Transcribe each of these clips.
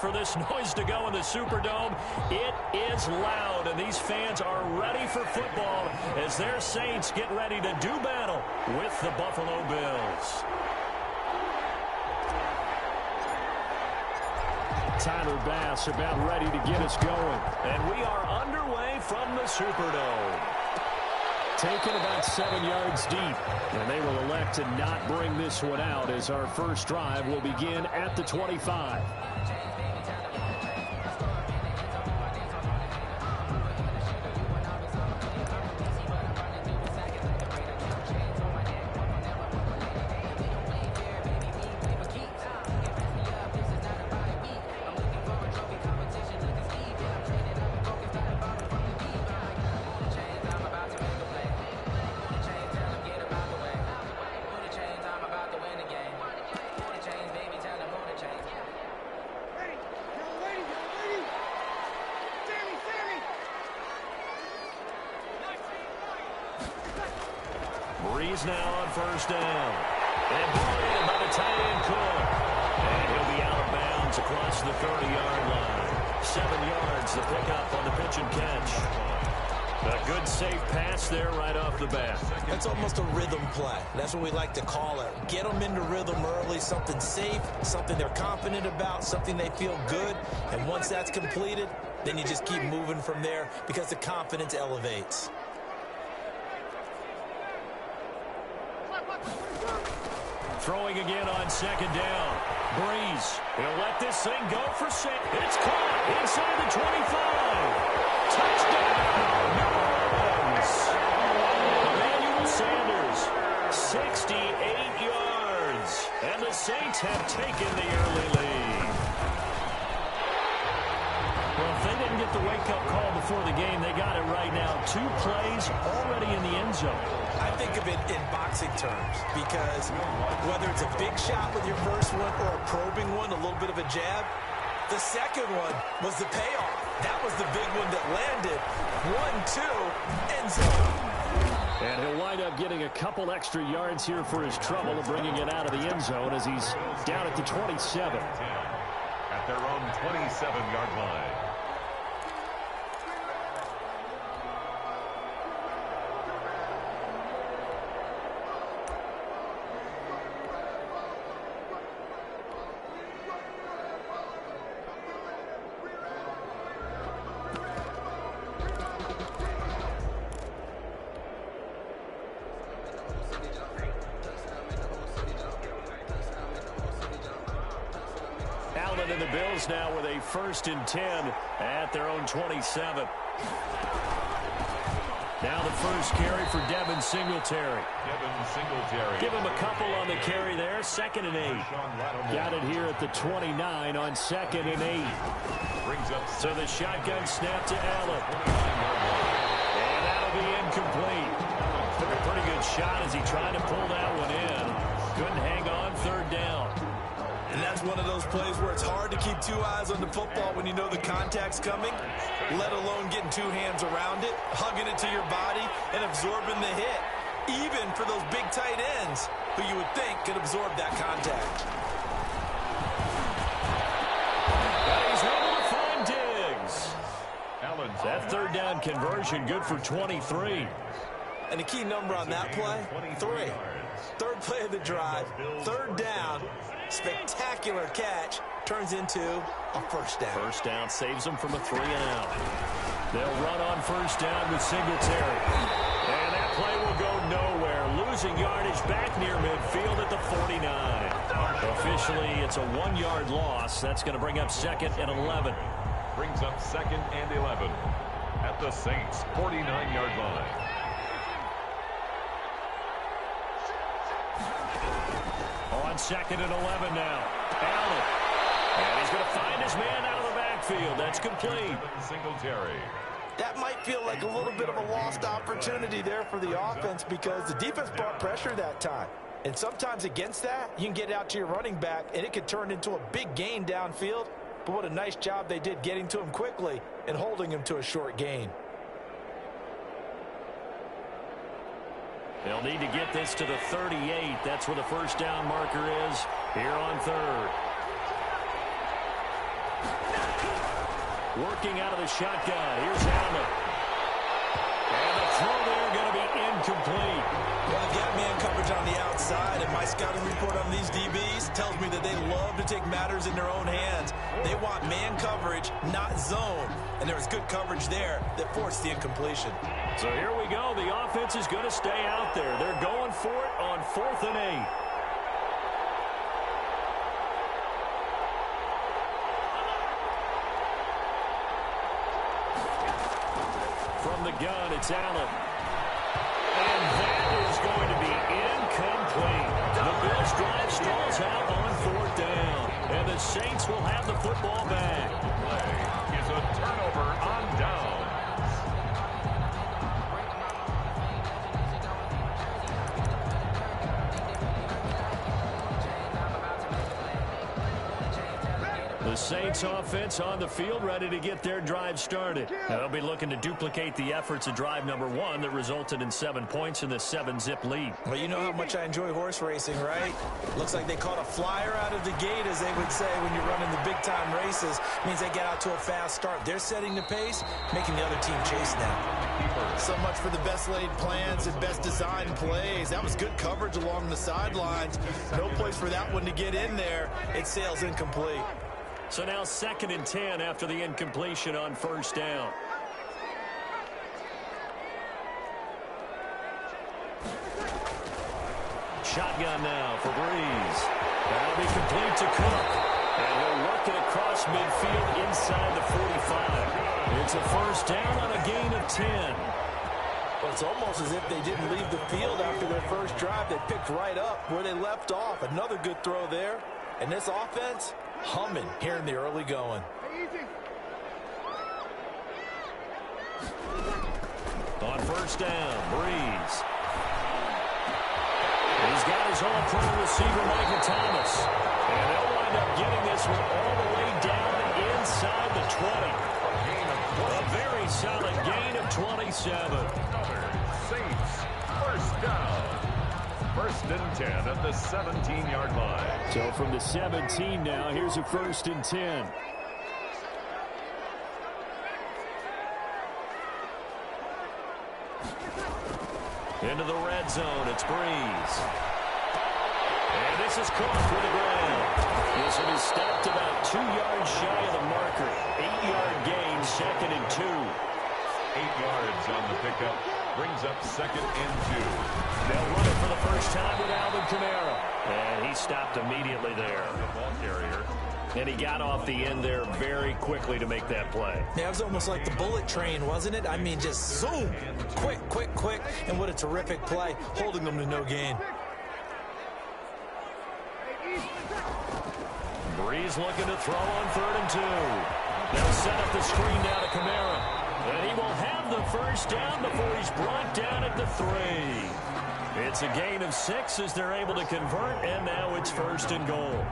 for this noise to go in the Superdome. It is loud, and these fans are ready for football as their Saints get ready to do battle with the Buffalo Bills. Tyler Bass about ready to get us going. And we are underway from the Superdome. Taken about 7 yards deep. And they will elect to not bring this one out as our first drive will begin at the 25. Breeze now on first down. And brought in by the tight end Cook. And he'll be out of bounds across the 30-yard line. 7 yards the pickup on the pitch and catch. A good safe pass there right off the bat. That's almost a rhythm play. That's what we like to call it. Get them into rhythm early, something safe, something they're confident about, something they feel good. And once that's completed, then you just keep moving from there because the confidence elevates. Throwing again on second down. Breeze. He'll let this thing go for 6. It's caught inside the 25. Touchdown, New Orleans. Emmanuel Sanders, 68 yards. And the Saints have taken the early lead. Well, if they didn't get the wake-up call before the game, they got it right now. 2 plays already in the end zone. I think of it in boxing terms because whether it's a big shot with your first one or a probing one, a little bit of a jab, the second one was the payoff. That was the big one that landed. 1-2, end zone. And he'll wind up getting a couple extra yards here for his trouble of bringing it out of the end zone as he's down at the 27. At their own 27-yard line. And the Bills now with a 1st and 10 at their own 27. Now the first carry for Devin Singletary. Give him a couple on the carry there. 2nd and 8. Got it here at the 29 on 2nd and 8. So the shotgun snap to Allen. And that'll be incomplete. Took a pretty good shot as he tried to pull that one in. Couldn't hang on 3rd down. And that's one of those plays where it's hard to keep 2 eyes on the football when you know the contact's coming, let alone getting 2 hands around it, hugging it to your body, and absorbing the hit, even for those big tight ends who you would think could absorb that contact. He's able to find Diggs. That 3rd down conversion good for 23. And the key number on that play, 3. 3rd play of the drive, 3rd down. Spectacular catch turns into a 1st down. 1st down saves them from a 3 and out. They'll run on 1st down with Singletary. And that play will go nowhere. Losing yardage back near midfield at the 49. Officially, it's a 1-yard loss. That's going to bring up 2nd and 11. Brings up 2nd and 11 at the Saints' 49-yard line. On 2nd and 11 now. Allen. And he's going to find his man out of the backfield. That's complete. Singletary. That might feel like a little bit of a lost opportunity there for the offense because the defense brought pressure that time. And sometimes against that, you can get out to your running back, and it could turn into a big gain downfield. But what a nice job they did getting to him quickly and holding him to a short gain. They'll need to get this to the 38. That's where the 1st down marker is here on 3rd. Working out of the shotgun. Here's Allen. And the throw there going to be incomplete. Well, they've got man coverage on the outside, and my scouting report on these DBs tells me that they love to take matters in their own hands. They want man coverage, not zone. And there was good coverage there that forced the incompletion. So here we go. The offense is going to stay out there. They're going for it on 4th and 8. From the gun, it's Allen. And that is going to be incomplete. The Bills drive stalls out on 4th down. And the Saints will have the football back. Play is a turnover on downs. The Saints offense on the field, ready to get their drive started. Now, they'll be looking to duplicate the efforts of drive number 1 that resulted in 7 points in the 7-zip lead. Well, you know how much I enjoy horse racing, right? Looks like they caught a flyer out of the gate, as they would say when you're running the big-time races. Means they get out to a fast start. They're setting the pace, making the other team chase them. So much for the best laid plans and best designed plays. That was good coverage along the sidelines. No place for that one to get in there. It sails incomplete. So now 2nd and 10 after the incompletion on 1st down. Shotgun now for Breeze. That'll be complete to Cook. And he'll work it across midfield inside the 45. It's a 1st down on a gain of 10. Well, it's almost as if they didn't leave the field after their first drive. They picked right up where they left off. Another good throw there. And this offense, humming here in the early going. On 1st down, Breeze. He's got his own pro receiver, Michael Thomas. And they'll wind up getting this one all the way down inside the 20. A very solid gain of 27. Saints, 1st down. 1st and 10 at the 17-yard line. So from the 17 now, here's a 1st and 10. Into the red zone, it's Breeze. And this is caught for the ground. This one is stopped about 2 yards shy of the marker. 8-yard gain, 2nd and 2. 8 yards on the pickup. Brings up 2nd and 2. They'll run it for the first time with Alvin Kamara. And he stopped immediately there. The ball carrier. And he got off the end there very quickly to make that play. Yeah, it was almost like the bullet train, wasn't it? I mean, just zoom. Quick, quick, quick. And what a terrific play, holding them to no gain. Breeze looking to throw on 3rd and 2. They'll set up the screen now to Kamara. And he will have the 1st down before he's brought down at the 3. It's a gain of 6 as they're able to convert, and now it's 1st and goal.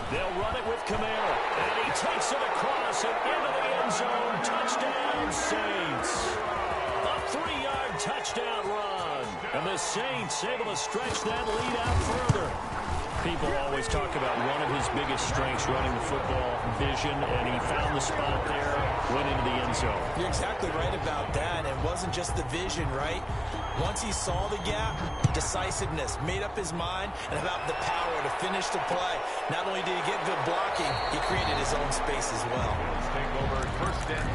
They'll run it with Kamara, and he takes it across and into the end zone. Touchdown, Saints. A 3-yard touchdown run. And the Saints able to stretch that lead out further. People always talk about one of his biggest strengths, running the football, vision, and he found the spot there, went into the end zone. You're exactly right about that. It wasn't just the vision, right? Once he saw the gap, decisiveness, made up his mind, and about the power to finish the play. Not only did he get good blocking, he created his own space as well. Let's take over 1st and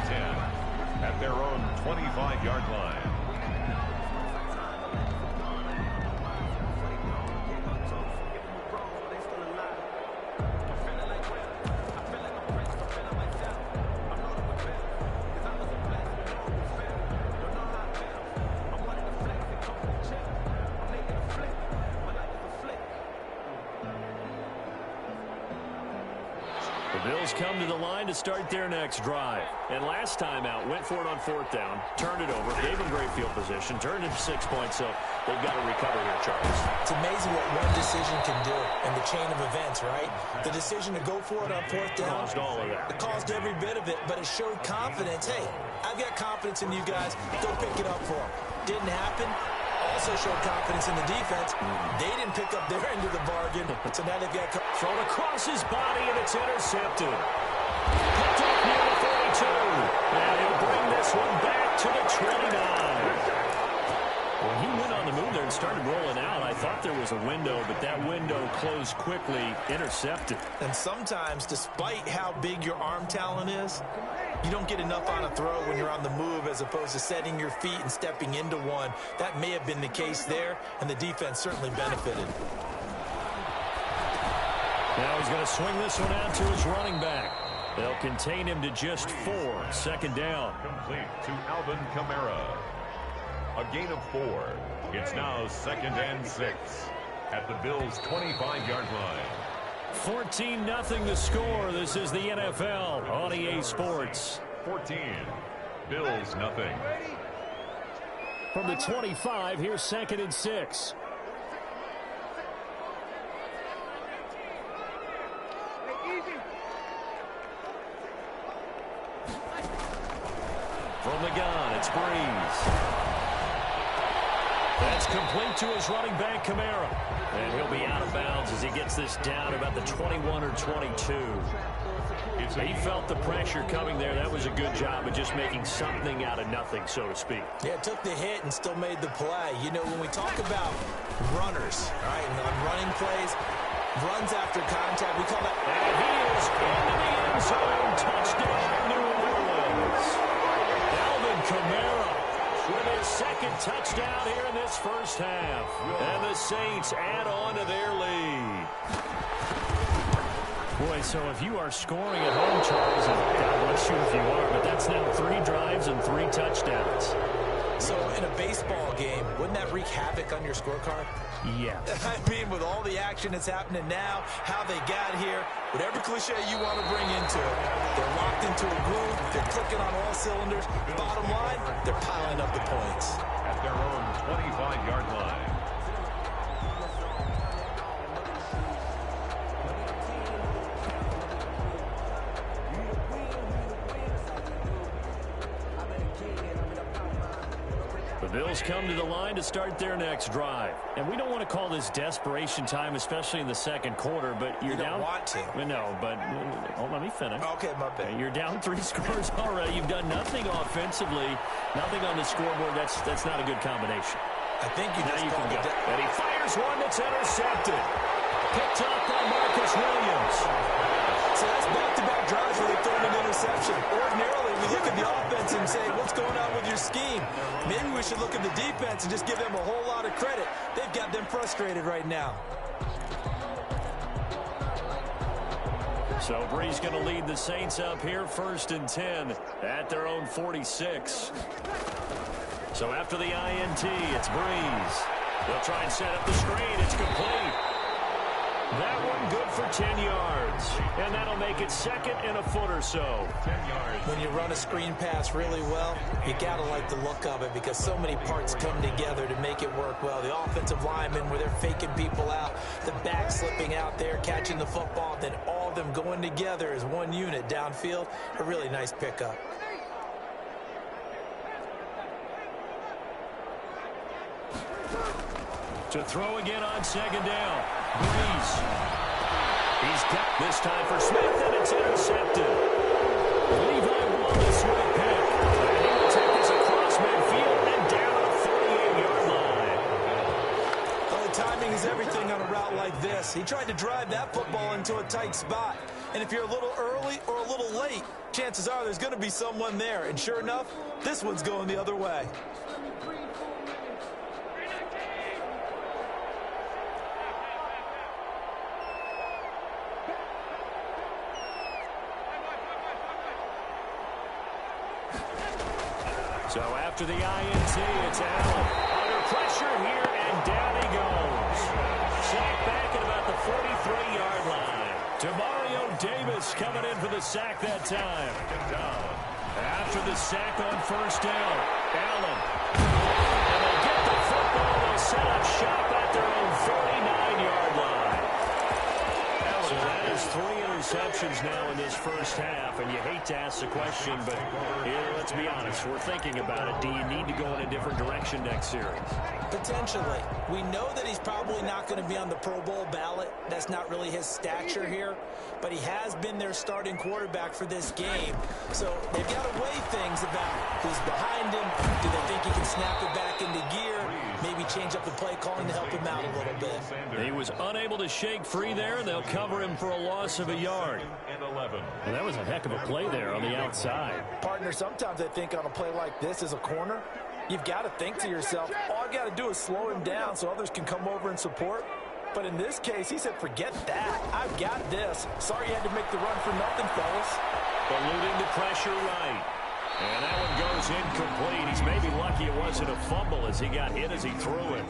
10 at their own 25-yard line. Bills come to the line to start their next drive. And last time out, went for it on 4th down, turned it over, gave them great field position, turned it 6 points, so they've got to recover here, Charles. It's amazing what one decision can do in the chain of events, right? The decision to go for it on 4th down. Caused all of that. It caused every bit of it, but it showed confidence. Hey, I've got confidence in you guys. Go pick it up for them. Didn't happen. Also showed confidence in the defense. They didn't pick up their end of the bargain, so now they've got thrown across his body, and it's intercepted. Picked up near the 42, and he'll bring this one back to the 29. Well, he went on the move there and started rolling out. I thought there was a window, but that window closed quickly, intercepted. And sometimes, despite how big your arm talent is, you don't get enough on a throw when you're on the move as opposed to setting your feet and stepping into one. That may have been the case there, and the defense certainly benefited. Now he's going to swing this one out to his running back. They'll contain him to just 4. 2nd down. Complete to Alvin Kamara. A gain of 4. It's now 2nd and 6 at the Bills' 25-yard line. 14-0 the score. This is the NFL on EA Sports. 14. Bills nothing. From the 25, here's 2nd and 6. From the gun, it's Breeze. That's complete to his running back, Kamara. And he'll be out of bounds as he gets this down about the 21 or 22. He felt the pressure coming there. That was a good job of just making something out of nothing, so to speak. Yeah, took the hit and still made the play. You know, when we talk about runners, right, and on running plays, runs after contact, we call that. And he is into the end zone. Touchdown, New Orleans. Alvin Kamara with his 2nd touchdown here in this first half. And the Saints add on to their lead. Boy, so if you are scoring at home, Charles, and God bless you if you are, but that's now 3 drives and 3 touchdowns. So in a baseball game, wouldn't that wreak havoc on your scorecard? Yeah. I mean, with all the action that's happening now, how they got here, whatever cliche you want to bring into it, they're locked into a groove, they're clicking on all cylinders. Bottom line, they're piling up the points. At their own 25-yard line. Bills come to the line to start their next drive. And we don't want to call this desperation time, especially in the 2nd quarter, but you're down. You don't want to. No, but let me finish. Okay, my bad. You're down 3 scores already. You've done nothing offensively, nothing on the scoreboard. That's not a good combination. I think you just can go. And he fires one that's intercepted. Picked up by Marcus Williams. So that's back-to-back drives where they've thrown an interception. Ordinarily, we look at the offense and say, what's going on with your scheme? Maybe we should look at the defense and just give them a whole lot of credit. They've got them frustrated right now. So Breeze going to lead the Saints up here, 1st and 10 at their own 46. So after the INT, it's Breeze. They'll try and set up the screen. It's complete. That one good for 10 yards. And that'll make it 2nd and a foot or so. 10 yards. When you run a screen pass really well, you got to like the look of it because so many parts come together to make it work well. The offensive linemen where they're faking people out, the back slipping out there, catching the football, then all of them going together as one unit downfield. A really nice pickup. To throw again on 2nd down. Breeze. He's got this time for Smith, and it's intercepted. Levi Wallace with a pick. And he will take this across midfield and down at the 48-yard line. Well, the timing is everything on a route like this. He tried to drive that football into a tight spot. And if you're a little early or a little late, chances are there's going to be someone there. And sure enough, this one's going the other way. So after the INT, it's Allen. Under pressure here, and down he goes. Sacked back at about the 43-yard line. Demario Davis coming in for the sack that time. After the sack on first down, Allen. And they'll get the football. They'll set up shop at their own 49-yard line. So that is 3 interceptions now in this first half, and you hate to ask the question, but here, let's be honest, we're thinking about it. Do you need to go in a different direction next series? Potentially. We know that he's probably not going to be on the Pro Bowl ballot. That's not really his stature here, but he has been their starting quarterback for this game. So they've got to weigh things about who's behind him. Do they think he can snap it back into gear? Maybe change up the play calling to help him out a little bit. He was unable to shake free there, and they'll cover him for a loss of a yard. Well, that was a heck of a play there on the outside. Partner, sometimes I think on a play like this as a corner, you've got to think to yourself, all I got to do is slow him down so others can come over and support. But in this case, he said, forget that. I've got this. Sorry you had to make the run for nothing, fellas. Eluding the pressure right. And that one goes incomplete. He's maybe lucky it wasn't a fumble as he got hit as he threw it.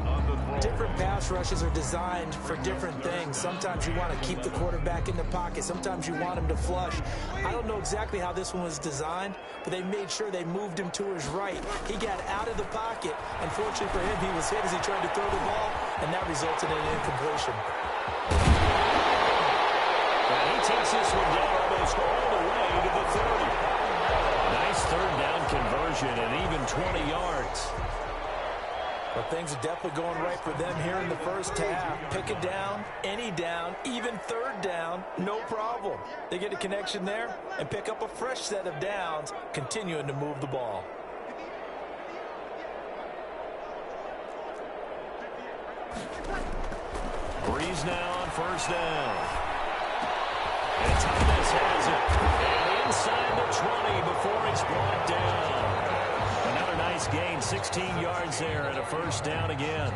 Different pass rushes are designed for different things. Sometimes you want to keep the quarterback in the pocket. Sometimes you want him to flush. I don't know exactly how this one was designed, but they made sure they moved him to his right. He got out of the pocket. Unfortunately for him, he was hit as he tried to throw the ball, and that resulted in an incompletion. And he takes this one down almost all the way to the 30. Nice third down conversion and even 20 yards. Well, things are definitely going right for them here in the first half. Pick it down, any down, even third down, no problem. They get a connection there and pick up a fresh set of downs, continuing to move the ball. Breeze now on first down. And Thomas has it. And inside the 20 before he's brought down. Another nice gain, 16 yards there and a first down again.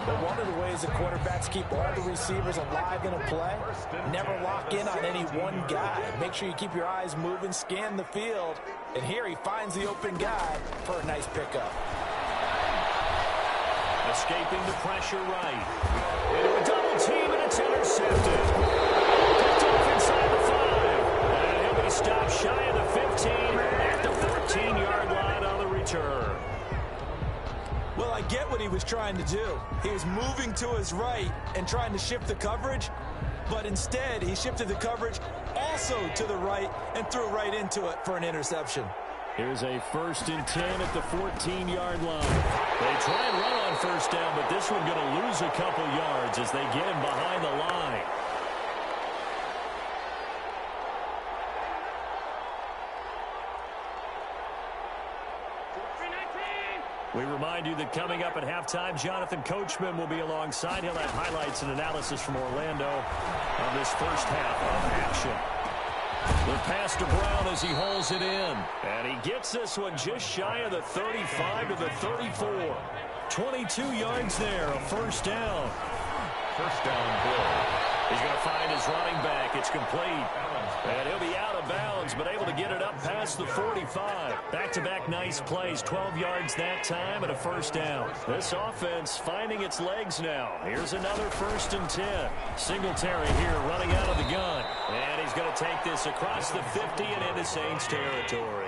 But one of the ways the quarterbacks keep all the receivers alive in a play, never lock in on any one guy. Make sure you keep your eyes moving, scan the field. And here he finds the open guy for a nice pickup. Escaping the pressure right. Into a double team, and it's intercepted. Picked off inside the 5. And he'll be stopped shy of the 15 at the 14-yard line on the return. Well, I get what he was trying to do. He was moving to his right and trying to shift the coverage, but instead he shifted the coverage also to the right and threw right into it for an interception. Here's a 1st and 10 at the 14-yard line. They try and run on first down, but this one going to lose a couple yards as they get him behind the line. We remind you that coming up at halftime, Jonathan Coachman will be alongside. He'll have highlights and analysis from Orlando on this first half of action. The pass to Brown as he holds it in. And he gets this one just shy of the 35 to the 34. 22 yards there, a first down. First down, Bill. He's going to find his running back. It's complete. And he'll be out of bounds, but able to get it up past the 45. Back-to-back nice plays, 12 yards that time and a first down. This offense finding its legs now. Here's another 1st and 10. Singletary here running out of the gun. And he's going to take this across the 50 and into Saints territory.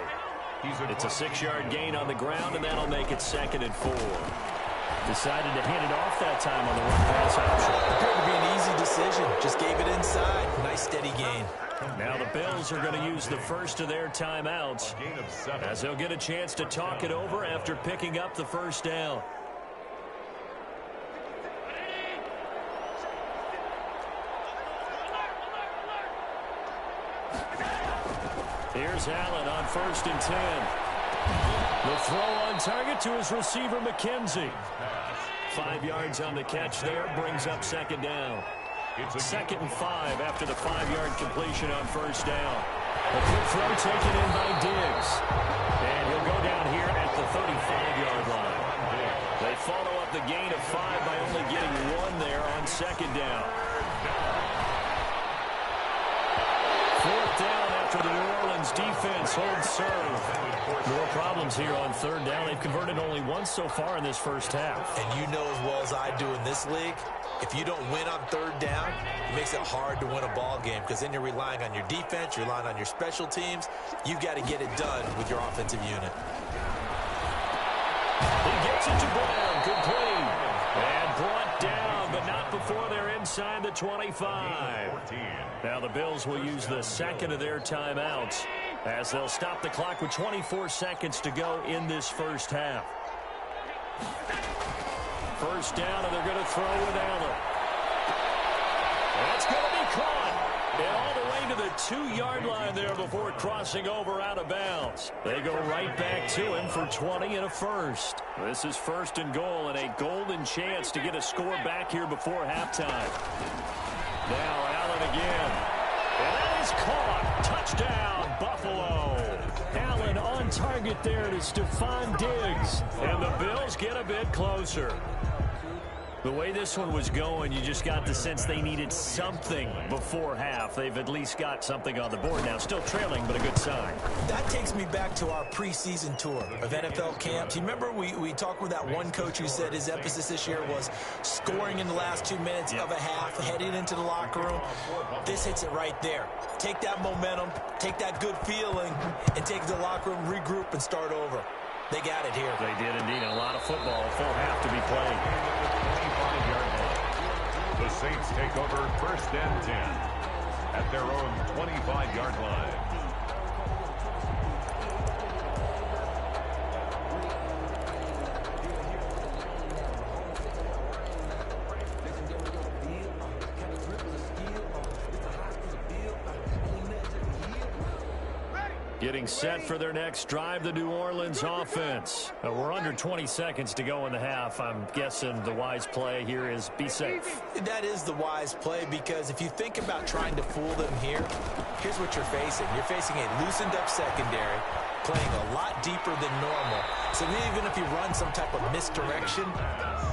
It's a 6-yard gain on the ground, and that'll make it 2nd and 4. Decided to hand it off that time on the run pass option. Appeared to be an easy decision. Just gave it inside. Nice steady gain. Now the Bills are going to use the first of their timeouts as they'll get a chance to talk it over after picking up the first down. Here's Allen on 1st and 10. The throw on target to his receiver, McKenzie. 5 yards on the catch there, brings up 2nd down. It's 2nd and 5 after the 5-yard completion on first down. A quick throw taken in by Diggs. And he'll go down here at the 35-yard line. They follow up the gain of 5 by only getting 1 there on 2nd down. 4th down after the New Orleans Bills defense holds serve. More problems here on third down. They've converted only once so far in this first half. And you know as well as I do in this league, if you don't win on third down, it makes it hard to win a ball game because then you're relying on your defense, you're relying on your special teams. You've got to get it done with your offensive unit. He gets it to Brown, complete. And brought down, but not before they're inside the 25. Now the Bills will use the second of their timeouts as they'll stop the clock with 24 seconds to go in this first half. First down, and they're going to throw with Allen. That's going to be caught. And all the way to the 2-yard line there before crossing over out of bounds. They go right back to him for 20 and a first. This is first and goal and a golden chance to get a score back here before halftime. Now Allen again. And that is caught. Touchdown, Buffalo. Allen on target there to Stephon Diggs. And the Bills get a bit closer. The way this one was going, you just got the sense they needed something before half. They've at least got something on the board now. Still trailing, but a good sign. That takes me back to our preseason tour of NFL camps. You remember we talked with that one coach who said his emphasis this year was scoring in the last 2 minutes of a half, heading into the locker room. This hits it right there. Take that momentum, take that good feeling, and take the locker room, regroup, and start over. They got it here. They did indeed. A lot of football, full half to be played. The Saints take over first and 10 at their own 25-yard line. Getting set for their next drive, the New Orleans offense. We're under 20 seconds to go in the half. I'm guessing the wise play here is be safe. That is the wise play because if you think about trying to fool them here, here's what you're facing. You're facing a loosened up secondary, playing a lot deeper than normal. So even if you run some type of misdirection,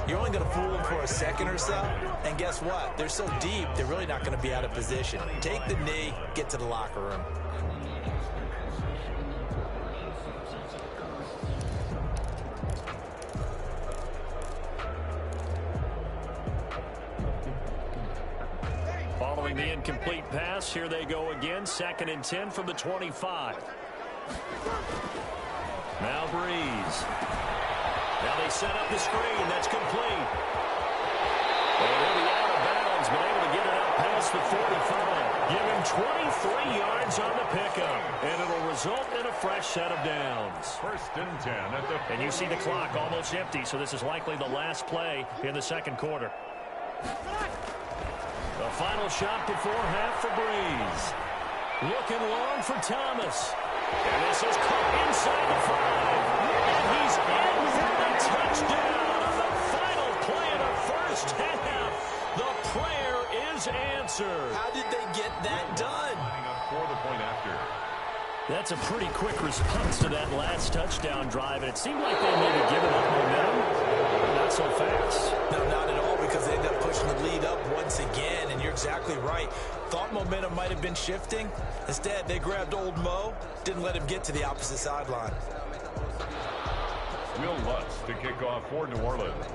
you're only going to fool them for a second or so. And guess what? They're so deep, they're really not going to be out of position. Take the knee, get to the locker room. Following the incomplete pass, here they go again. 2nd and 10 from the 25. Now Breeze. Now they set up the screen. That's complete. And he'll be out of bounds, but able to get it out past the 45. Give him 23 yards on the pickup, and it'll result in a fresh set of downs. First and 10 at the... And you see the clock almost empty, so this is likely the last play in the second quarter. The final shot before half for Breeze. Looking long for Thomas. And this is caught inside the 5. And he's in for the touchdown on the final play of the first half. The prayer is answered. How did they get that done? For the point after. That's a pretty quick response to that last touchdown drive. And it seemed like they maybe given up momentum. Not so fast. No, not at all, because they ended up pushing the lead up once again, and you're exactly right. Thought momentum might have been shifting. Instead, they grabbed old Mo, didn't let him get to the opposite sideline. Will Lutz to kick off for New Orleans.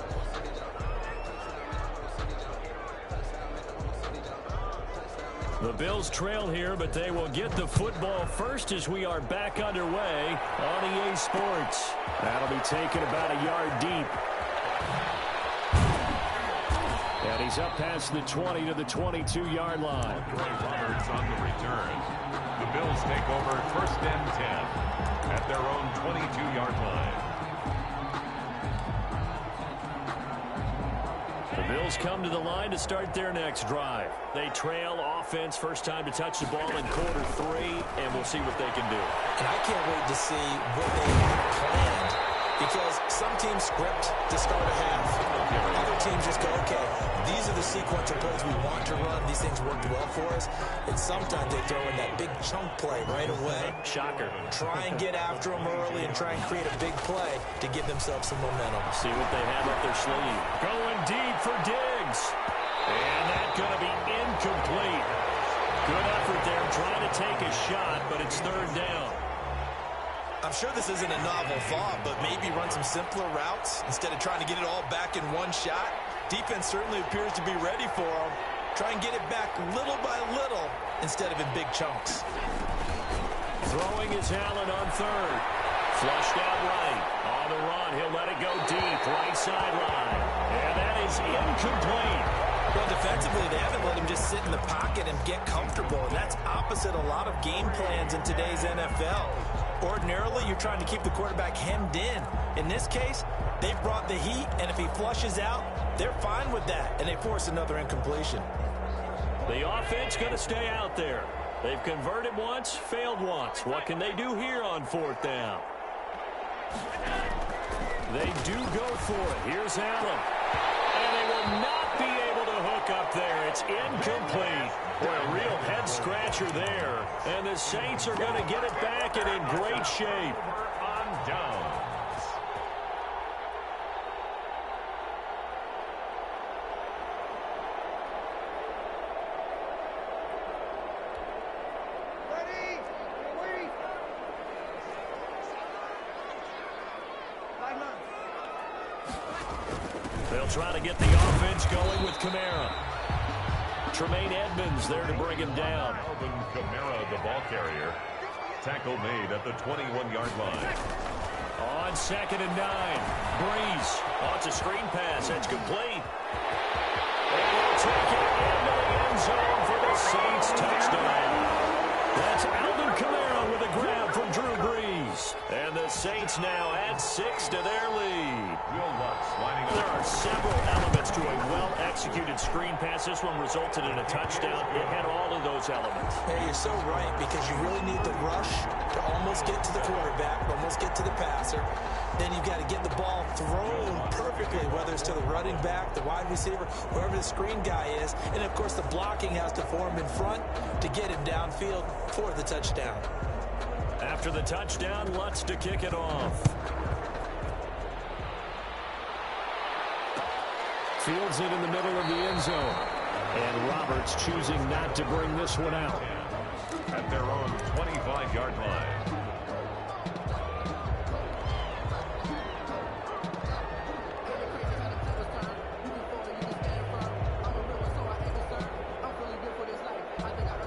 The Bills trail here, but they will get the football first as we are back underway on EA Sports. That'll be taken about a yard deep. And he's up past the 20 to the 22-yard line. Roberts on the return. The Bills take over first and 10 at their own 22-yard line. The Bills come to the line to start their next drive. They trail offense, first time to touch the ball in quarter 3, and we'll see what they can do. And I can't wait to see what they have planned, because some teams script to start a half. Other teams just go, okay, these are the sequential plays we want to run. These things worked well for us. And sometimes they throw in that big chunk play right away. Shocker. Try and get after them early and try and create a big play to give themselves some momentum. See what they have up their sleeve. Going deep for Diggs. And that's going to be incomplete. Good effort there trying to take a shot, but it's third down. I'm sure this isn't a novel thought, but maybe run some simpler routes instead of trying to get it all back in one shot. Defense certainly appears to be ready for them. Try and get it back little by little instead of in big chunks. Throwing is Allen on third. Flushed out right. On the run, he'll let it go deep. Right sideline. And that is incomplete. Well, defensively, they haven't let him just sit in the pocket and get comfortable. And that's opposite a lot of game plans in today's NFL. Ordinarily, you're trying to keep the quarterback hemmed in. In this case, they've brought the heat, and if he flushes out, they're fine with that, and they force another incompletion. The offense going to stay out there. They've converted once, failed once. What can they do here on fourth down? They do go for it. Here's Allen. And they will not be able to hook up there. It's incomplete. Boy, a real head-scratcher there. And the Saints are going to get it back and in great shape. On downs. They'll try to get the offense going with Kamara. Tremaine Edmonds there to bring him down. Alvin Kamara, the ball carrier. Tackle made at the 21-yard line. On 2nd and 9. Breeze. Oh, it's a screen pass. That's complete. And he'll take it into the end zone for the Saints touchdown. That's Alvin Kamara with a grab from Drew Brees. And the Saints now add 6 to their lead. Will Lutz lining up. There are several elements to a well-executed screen pass. This one resulted in a touchdown. It had all of those elements. Hey, you're so right, because you really need the rush to almost get to the quarterback, almost get to the passer. Then you've got to get the ball thrown perfectly, whether it's to the running back, the wide receiver, wherever the screen guy is. And, of course, the blocking has to form in front to get him downfield for the touchdown. After the touchdown, Lutz to kick it off. Fields it in the middle of the end zone. And Roberts choosing not to bring this one out. At their own 25-yard line.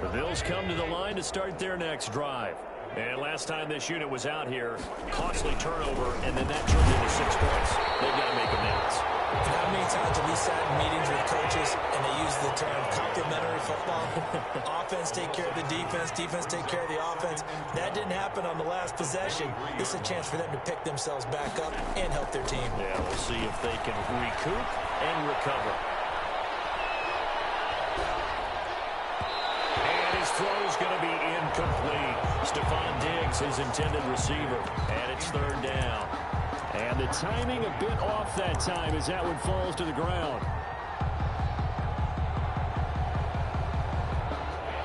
The Bills come to the line to start their next drive. And last time this unit was out here, costly turnover, and then that turned into 6 points. They've got to make amends. How many times have we sat in meetings with coaches and they use the term complementary football? Offense take care of the defense, defense take care of the offense. That didn't happen on the last possession. This is a chance for them to pick themselves back up and help their team. Yeah, we'll see if they can recoup and recover. And his throw is going to be incomplete. Stephon Diggs, his intended receiver. And it's third down. And the timing a bit off that time as that one falls to the ground.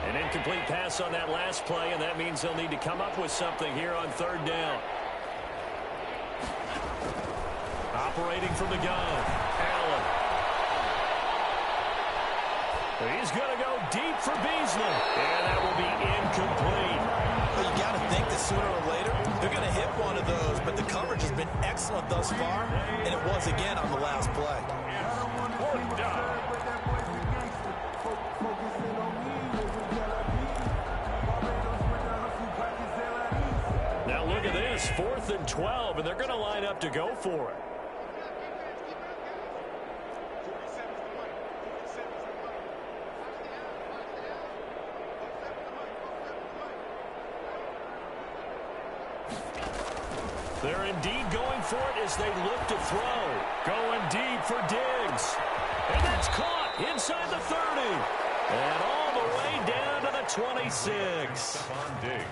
An incomplete pass on that last play, and that means they'll need to come up with something here on third down. Operating from the gun, Allen. He's going to go deep for Beasley, and that will be incomplete. Well, you got to think that sooner or later they're going to hit one of those, but the coverage has been excellent thus far, and it was again on the last play. Now look at this, 4th and 12, and they're going to line up to go for it. They're indeed going for it as they look to throw. Going deep for Diggs. And that's caught inside the 30. And all the way down to the 26.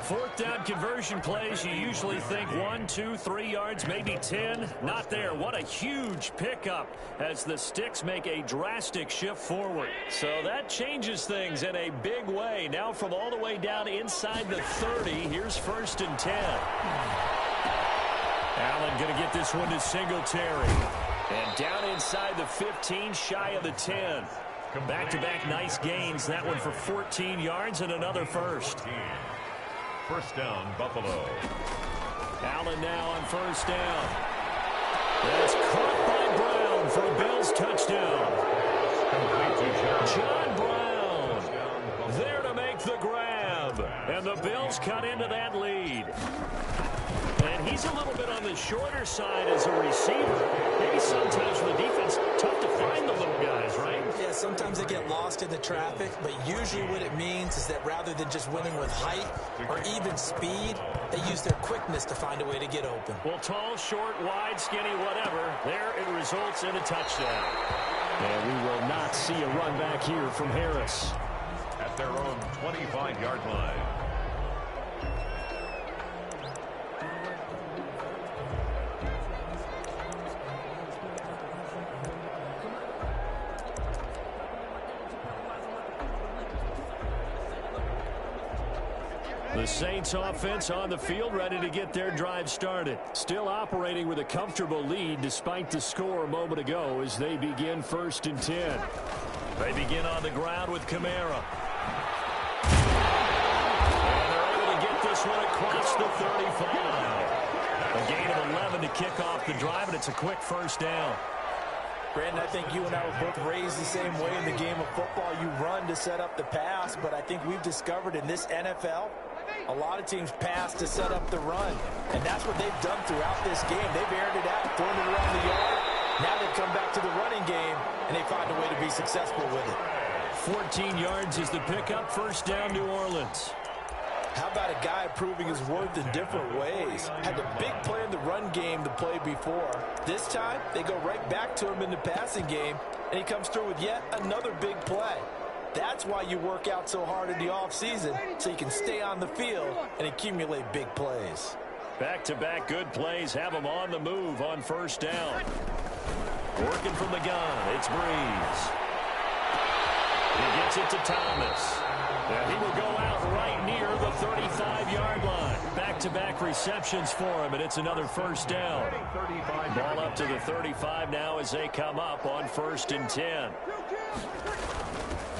4th down conversion plays, you usually think 1, 2, 3 yards, maybe 10. Not there. What a huge pickup as the Sticks make a drastic shift forward. So that changes things in a big way. Now from all the way down inside the 30, here's 1st and 10. Allen going to get this one to Singletary. And down inside the 15, shy of the 10. Back-to-back nice gains. That one for 14 yards and another first. First down, Buffalo. Allen now on first down. That's caught by Brown for a Bills touchdown. John Brown there to make the grab. And the Bills cut into that lead. And he's a little bit on the shorter side as a receiver. Maybe sometimes for the defense, tough to find the little guys, right? Yeah, sometimes they get lost in the traffic, but usually what it means is that rather than just winning with height or even speed, they use their quickness to find a way to get open. Well, tall, short, wide, skinny, whatever, there it results in a touchdown. And we will not see a run back here from Harris. At their own 25-yard line. The Saints offense on the field, ready to get their drive started. Still operating with a comfortable lead despite the score a moment ago as they begin 1st and 10. They begin on the ground with Kamara. And they're able to get this one across the 35. A gain of 11 to kick off the drive, and it's a quick first down. Brandon, I think you and I were both raised the same way in the game of football. You run to set up the pass, but I think we've discovered in this NFL, a lot of teams pass to set up the run. And that's what they've done throughout this game. They've aired it out, thrown it around the yard. Now they've come back to the running game, and they find a way to be successful with it. 14 yards is the pickup. First down, New Orleans. How about a guy proving his worth in different ways? Had a big play in the run game the play before. This time, they go right back to him in the passing game, and he comes through with yet another big play. That's why you work out so hard in the offseason, so you can stay on the field and accumulate big plays. Back-to-back good plays have him on the move on first down. Working from the gun, it's Breeze. He gets it to Thomas. And he will go out right near the 35-yard line. Back-to-back receptions for him, and it's another first down. Ball up to the 35 now as they come up on 1st and 10.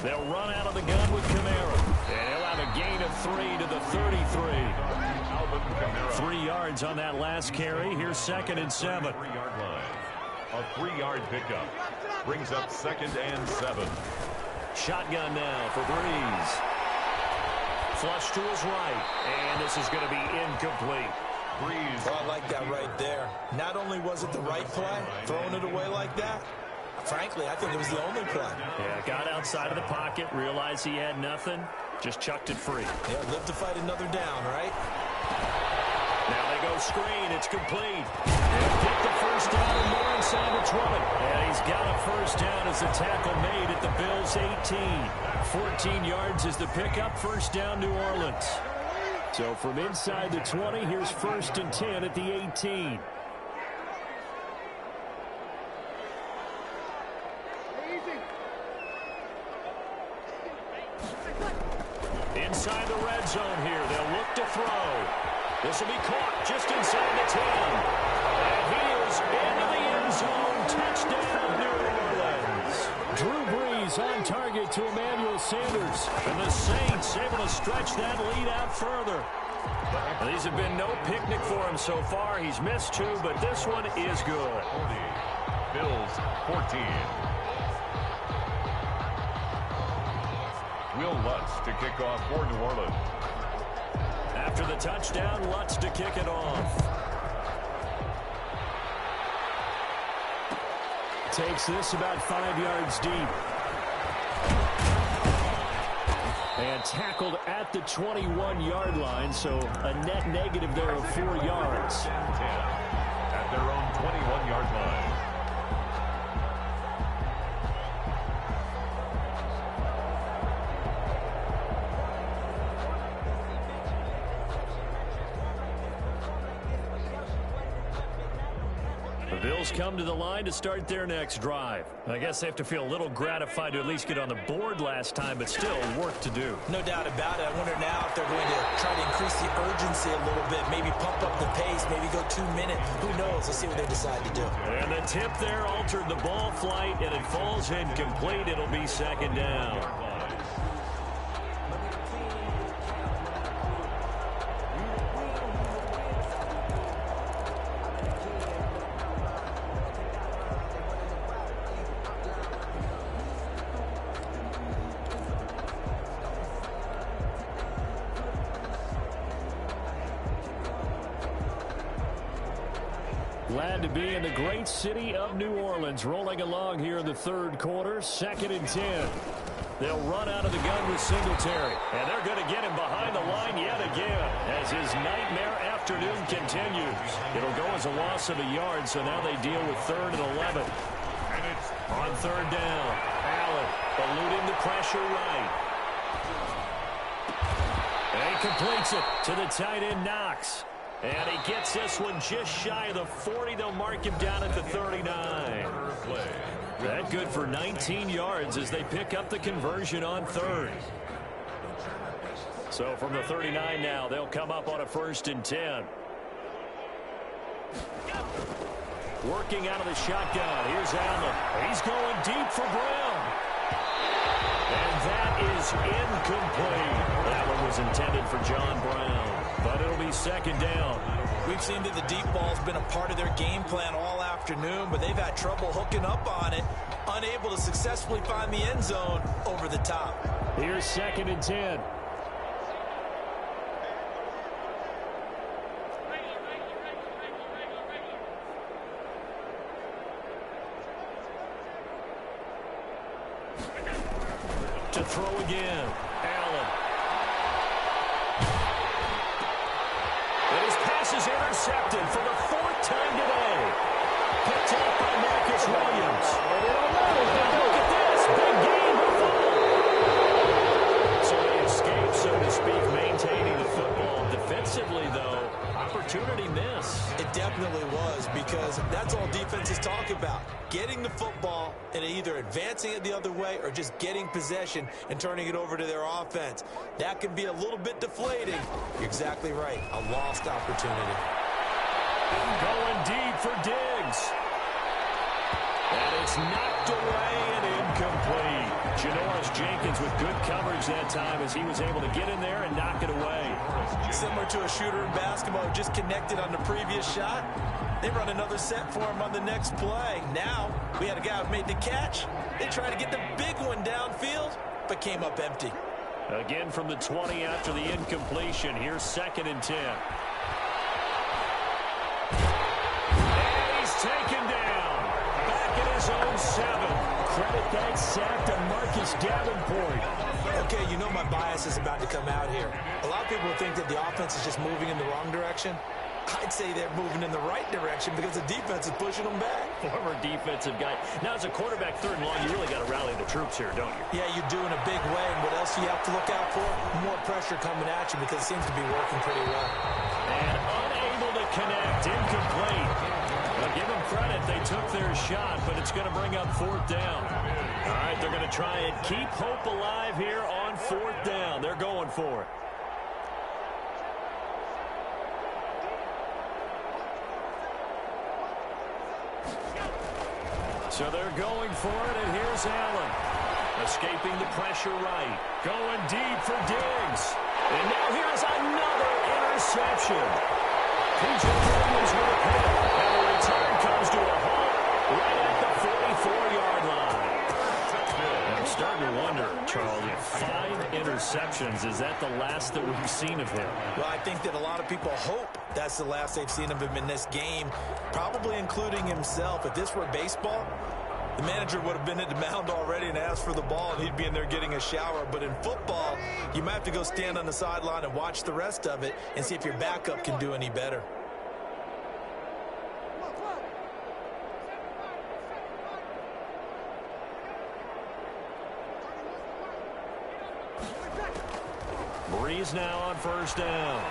They'll run out of the gun with Kamara. And he'll have a gain of 3 to the 33. 3 yards on that last carry. Here's 2nd and 7. 3-yard line. A 3-yard pickup. Brings up 2nd and 7. Shotgun now for Breeze. Flush to his right. And this is going to be incomplete. Breeze. Well, I like that right there. Not only was it the right play, throwing it away like that, frankly, I think it was the only play. Yeah, got outside of the pocket, realized he had nothing, just chucked it free. Yeah, live to fight another down, right? Now they go screen. It's complete. They'll get the first down and more inside the 20. And he's got a first down as the tackle made at the Bills' 18. 14 yards is the pickup. First down, New Orleans. So from inside the 20, here's 1st and 10 at the 18. Inside the red zone here. They'll look to throw. This will be caught just inside the 10. And he is into the end zone. Touchdown, New Orleans. Drew Brees on target to Emmanuel Sanders. And the Saints able to stretch that lead out further. These have been no picnic for him so far. He's missed 2, but this one is good. 40. Bills 14. Will Lutz to kick off for New Orleans. After the touchdown, Lutz to kick it off. Takes this about 5 yards deep. And tackled at the 21-yard line, so a net negative there of 4 yards. 10 at their own 21-yard line. The Bills come to the line to start their next drive. I guess they have to feel a little gratified to at least get on the board last time, but still work to do. No doubt about it. I wonder now if they're going to try to increase the urgency a little bit, maybe pump up the pace, maybe go 2 minutes. Who knows? Let's see what they decide to do. And the tip there altered the ball flight, and it falls incomplete. It'll be second down. Glad to be in the great city of New Orleans, rolling along here in the third quarter, 2nd and 10. They'll run out of the gun with Singletary, and they're going to get him behind the line yet again as his nightmare afternoon continues. It'll go as a loss of a yard, so now they deal with 3rd and 11. And it's on 3rd down. Allen eluding the pressure right. And he completes it to the tight end, Knox. And he gets this one just shy of the 40. They'll mark him down at the 39. That good for 19 yards as they pick up the conversion on 3rd. So from the 39 now, they'll come up on a 1st and 10. Working out of the shotgun. Here's Allen. He's going deep for Brown. And that is incomplete. That one was intended for John Brown. But it'll be 2nd down. We've seen that the deep ball's been a part of their game plan all afternoon, but they've had trouble hooking up on it, unable to successfully find the end zone over the top. Here's 2nd and 10. To throw again. Allen. And his pass is intercepted for the 4th time today. Picked up by Marcus Williams. And look at this. Big game. So they escape, so to speak, maintaining the football. Defensively, though, opportunity miss. It definitely was, because that's all defenses talk about. Getting the football and either advancing it the other way or just getting possession and turning it over to their offense. That can be a little bit deflating. You're exactly right. A lost opportunity. Going deep for Diggs. And it's knocked away and incomplete. Janoris Jenkins with good coverage that time as he was able to get in there and knock it away. Similar to a shooter in basketball who just connected on the previous shot. They run another set for him on the next play. Now, we had a guy who made the catch. They tried to get the big one downfield, but came up empty. Again from the 20 after the incompletion. Here's 2nd and 10. And he's taken down. Back in his own 7. Credit that sack to Marcus Davenport. Okay, you know my bias is about to come out here. A lot of people think that the offense is just moving in the wrong direction. I'd say they're moving in the right direction because the defense is pushing them back. Former defensive guy. Now, as a quarterback, 3rd and long, you really got to rally the troops here, don't you? Yeah, you do in a big way. And what else do you have to look out for? More pressure coming at you because it seems to be working pretty well. And unable to connect. Incomplete. Now, give them credit. They took their shot, but it's going to bring up 4th down. All right, they're going to try and keep hope alive here on 4th down. They're going for it. So they're going for it, and here's Allen. Escaping the pressure right. Going deep for Diggs. And now here's another interception. P.J. Williams with a pick. And the return comes to a halt right at the 44-yard line. I'm starting to wonder, Charlie, 5 interceptions. Is that the last that we've seen of him? Well, I think that a lot of people hope that's the last they've seen of him in this game, probably including himself. If this were baseball, the manager would have been at the mound already and asked for the ball, and he'd be in there getting a shower. But in football, you might have to go stand on the sideline and watch the rest of it and see if your backup can do any better. Breeze now on 1st down.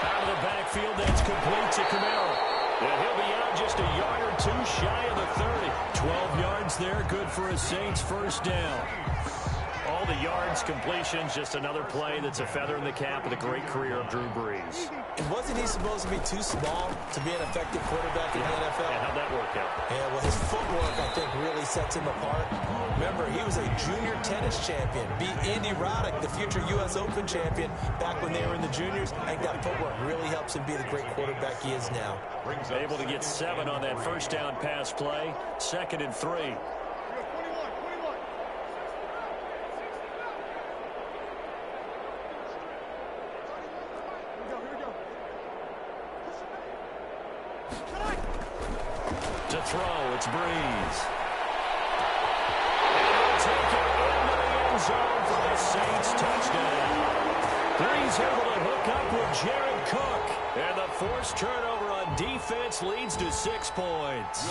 Out of the backfield, that's complete to Kamara. And he'll be out just a yard or two shy of the 30. 12 yards there, good for a Saints first down. All the yards, completions, just another play that's a feather in the cap of the great career of Drew Brees. And wasn't he supposed to be too small to be an effective quarterback in the NFL? And how'd that work out? Yeah, well, his footwork, I think, really sets him apart. Remember, he was a junior tennis champion. Beat Andy Roddick, the future U.S. Open champion, back when they were in the juniors. I think that footwork really helps him be the great quarterback he is now. Able to get 7 on that first down pass play. 2nd and 3. To throw, it's Brees. And he'll take it into the end zone for the Saints touchdown. Brees able to hook up with Jared Cook. And the forced turnover on defense leads to 6 points.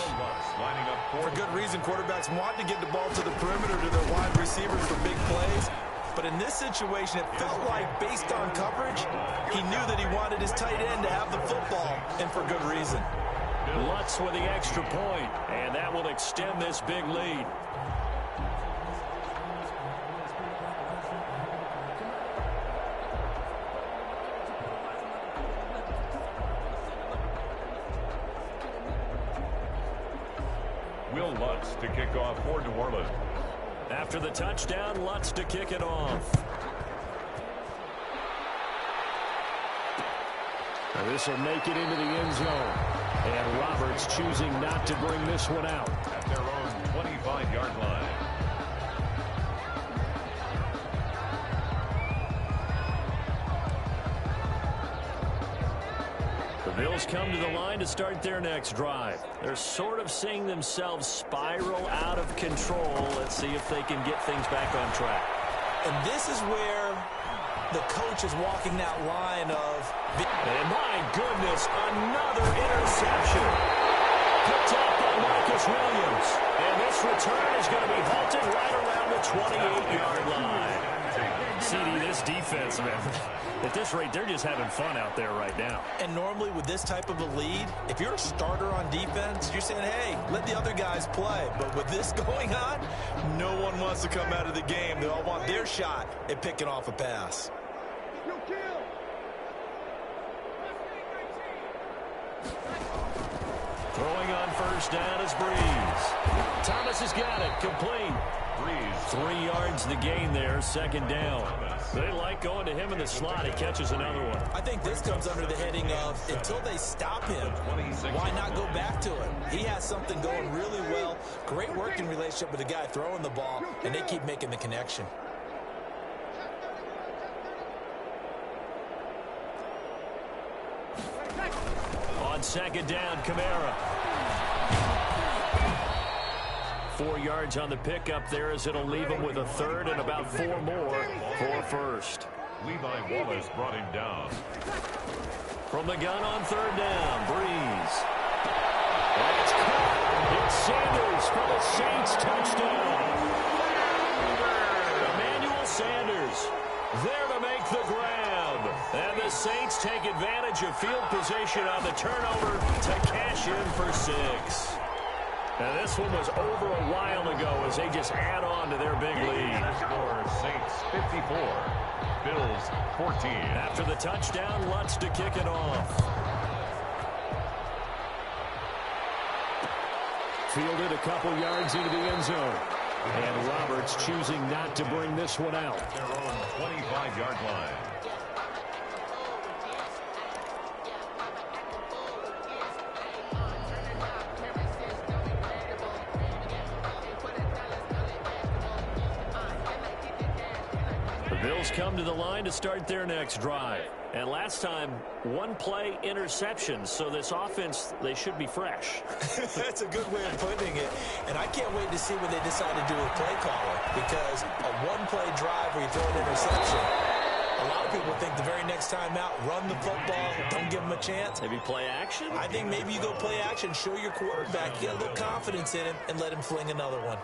Lining up For good reason, quarterbacks want to get the ball to the perimeter to their wide receivers for big plays. But in this situation, it felt like, based on coverage, he knew that he wanted his tight end to have the football, and for good reason. Lutz with the extra point, and that will extend this big lead. Will Lutz to kick off for New Orleans. After the touchdown, Lutz to kick it off. Now this will make it into the end zone. And Roberts choosing not to bring this one out. At their own 25-yard line. The Bills come to the line to start their next drive. They're sort of seeing themselves spiral out of control. Let's see if they can get things back on track. And this is where the coach is walking that line of... And my goodness, another interception. Picked up by Marcus Williams. And this return is going to be halted right around the 28-yard line. CD, this defense, man, at this rate, they're just having fun out there right now. And normally with this type of a lead, if you're a starter on defense, you're saying, hey, let the other guys play. But with this going on, no one wants to come out of the game. They all want their shot at picking off a pass. Throwing on first down is Brees. Thomas has got it. Complete. Brees. 3 yards the gain there. 2nd down. They like going to him in the slot. He catches another one. I think this comes under the heading of, until they stop him, why not go back to him? He has something going really well. Great working relationship with the guy throwing the ball, and they keep making the connection. On 2nd down, Kamara. 4 yards on the pickup there as it'll leave him with a 3rd and about 4 more for first. Levi Wallace brought him down. From the gun on 3rd down, Brees. And it's caught. It's Sanders for the Saints touchdown. Emmanuel Sanders there to make the grab. And the Saints take advantage of field position on the turnover to cash in for 6. Now this one was over a while ago as they just add on to their big lead. Score Saints 54, Bills 14. After the touchdown, Lutz to kick it off. Fielded a couple yards into the end zone. And Roberts choosing not to bring this one out. Their own 25-yard line. Bills come to the line to start their next drive. And last time, 1-play interception. So this offense, they should be fresh. That's a good way of putting it. And I can't wait to see what they decide to do with play caller. Because a 1-play drive where you throw an interception, a lot of people think the very next time out, run the football, don't give them a chance. Maybe play action? I think maybe you go play action, show your quarterback, you got a little confidence in him, and let him fling another one.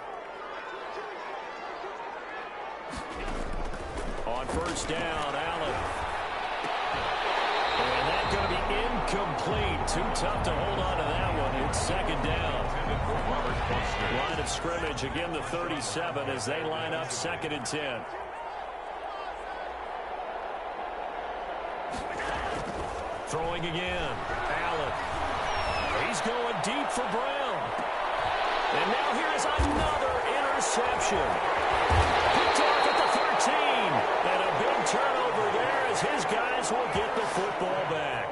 On first down, Allen. And that's going to be incomplete. Too tough to hold on to that one. Second down. Line of scrimmage, again the 37 as they line up 2nd and 10. Throwing again. Allen. He's going deep for Brown. And now here's another interception. Picked off at the 13. And a big turnover there as his guys will get the football back.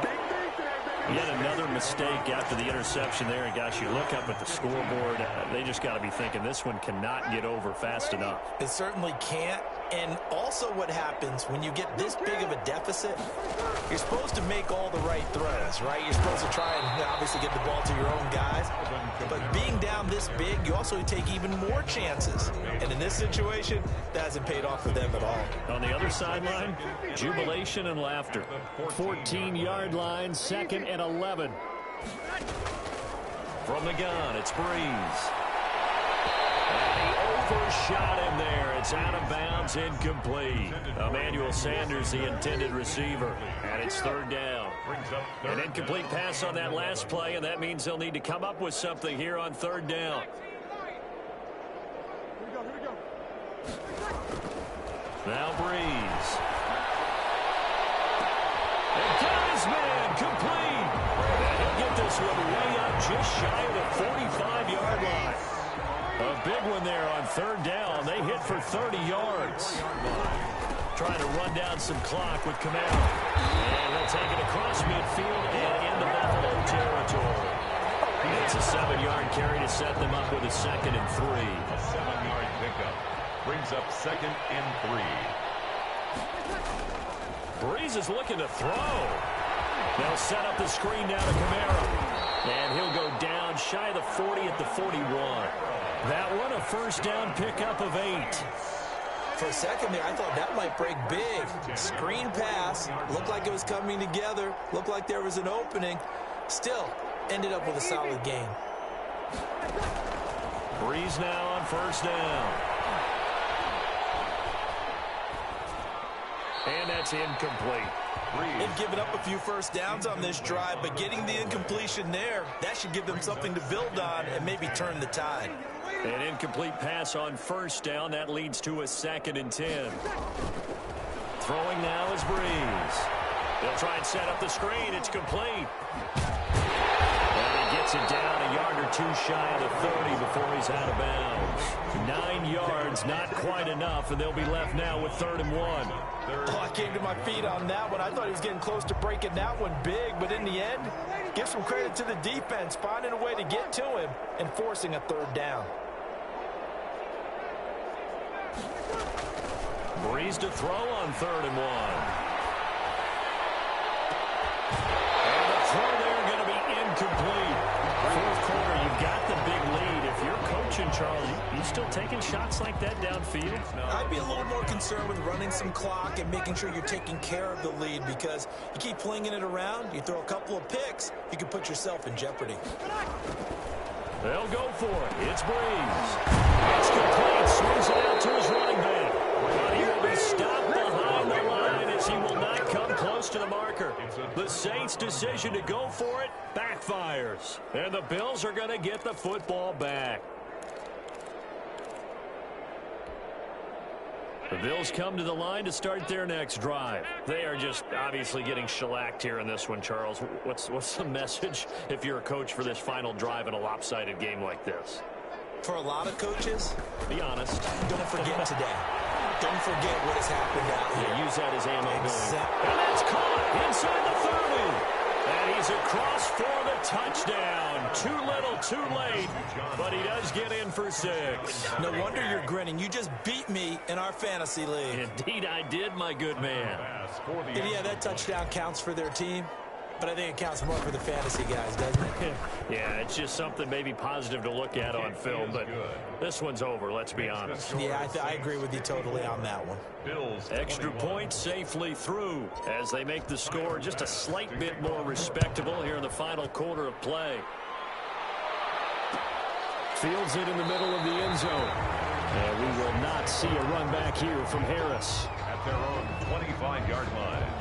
Yet another mistake after the interception there. And, gosh, you look up at the scoreboard, they just got to be thinking this one cannot get over fast enough. It certainly can't. And also what happens when you get this big of a deficit, you're supposed to make all the right throws, right? You're supposed to try and obviously get the ball to your own guys. But being down this big, you also take even more chances. And in this situation, that hasn't paid off for them at all. On the other sideline, jubilation and laughter. 14-yard line, 2nd and 11. From the gun, it's Breeze. And he overshot him there. It's out of bounds, incomplete. Emmanuel Sanders, the intended receiver. And it's 3rd down. An incomplete pass on that last play, and that means they'll need to come up with something here on 3rd down. Now Breeze. And got his man complete. And he'll get this one way up just shy of the 45-yard line. A big one there on 3rd down. They hit for 30 yards. Trying to run down some clock with Camaro. And they'll take it across midfield and into Buffalo territory. It's a 7-yard carry to set them up with a 2nd and 3. A 7-yard pickup brings up 2nd and 3. Breeze is looking to throw. They'll set up the screen down to Camaro. And he'll go down shy of the 40 at the 41. That one a 1st down pickup of 8. For a second there, I thought that might break big. Screen pass. Looked like it was coming together. Looked like there was an opening. Still, ended up with a solid game. Breeze now on 1st down. And that's incomplete. They've given up a few 1st downs on this drive, but getting the incompletion there, that should give them something to build on and maybe turn the tide. An incomplete pass on 1st down. That leads to a 2nd and 10. Throwing now is Breeze. They'll try and set up the screen. It's complete. And he gets it down a yard or 2 shy of the 30 before he's out of bounds. 9 yards, not quite enough, and they'll be left now with 3rd and 1. Oh, I came to my feet on that one. I thought he was getting close to breaking that one big, but in the end, give some credit to the defense, finding a way to get to him and forcing a 3rd down. Breeze to throw on 3rd and 1. And the throw there going to be incomplete. 4th quarter, you've got the big lead. If you're coaching, Charles, you still taking shots like that downfield? I'd be a little more concerned with running some clock and making sure you're taking care of the lead, because you keep flinging it around, you throw a couple of picks, you can put yourself in jeopardy. They'll go for it. It's Breeze. It's complete. Swings it out to his running back. But he will be stopped behind the line as he will not come close to the marker. The Saints' decision to go for it backfires. And the Bills are going to get the football back. The Bills come to the line to start their next drive. They are just obviously getting shellacked here in this one, Charles. What's the message if you're a coach for this final drive in a lopsided game like this? For a lot of coaches, be honest. Don't forget today. Don't forget what has happened out here. Yeah, use that as ammo. Exactly. And that's caught inside the 30. And he's across for the touchdown. Too little, too late. But he does get in for 6. No wonder you're grinning. You just beat me in our fantasy league. Indeed I did, my good man. And yeah, that touchdown counts for their team. But I think it counts more for the fantasy guys, doesn't it? Yeah, it's just something maybe positive to look at on film, but this one's over, let's be honest. Yeah, I agree with you totally on that one. Extra point safely through as they make the score just a slight bit more respectable here in the final quarter of play. Fields it in the middle of the end zone. And we will not see a run back here from Harris. At their own 25-yard line.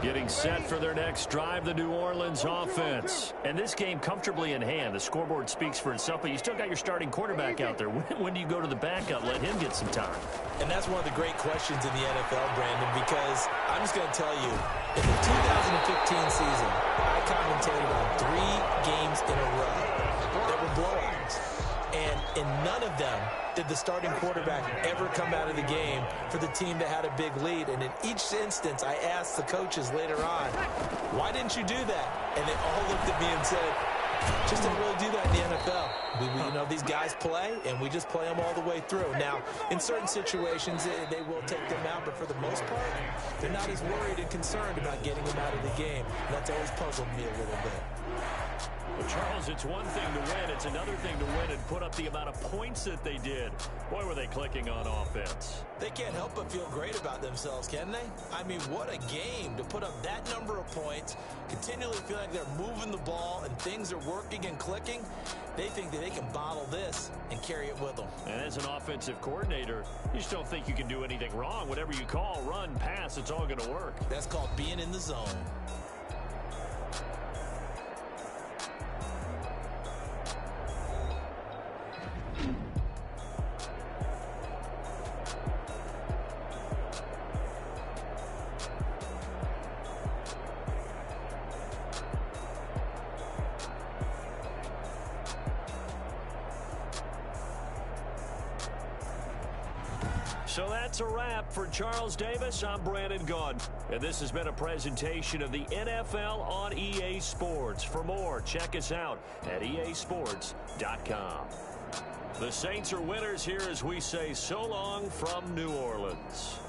Getting set for their next drive, the New Orleans offense. And this game comfortably in hand. The scoreboard speaks for itself, but you still got your starting quarterback out there. When do you go to the backup? Let him get some time. And that's one of the great questions in the NFL, Brandon, because I'm just going to tell you, in the 2015 season, I commentated on 3 games in a row that were blowouts. And in none of them did the starting quarterback ever come out of the game for the team that had a big lead. And in each instance, I asked the coaches later on, why didn't you do that? And they all looked at me and said, just didn't really do that in the NFL. You know, these guys play, and we just play them all the way through. Now, in certain situations, they will take them out, but for the most part, they're not as worried and concerned about getting them out of the game. And that's always puzzled me a little bit. Well, Charles, it's one thing to win. It's another thing to win and put up the amount of points that they did. Boy, were they clicking on offense. They can't help but feel great about themselves, can they? I mean, what a game to put up that number of points, continually feel like they're moving the ball and things are working and clicking. They think that they can bottle this and carry it with them. And as an offensive coordinator, you just don't think you can do anything wrong. Whatever you call, run, pass, it's all going to work. That's called being in the zone. So that's a wrap for Charles Davis. I'm Brandon Gaudin, and this has been a presentation of the NFL on EA Sports. For more, check us out at easports.com. The Saints are winners here as we say so long from New Orleans.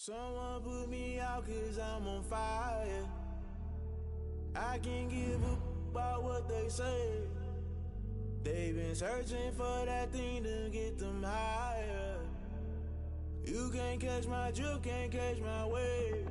Someone put me out 'cause I'm on fire. I can't give a about what they say. They've been searching for that thing to get them higher. You can't catch my drift, can't catch my wave.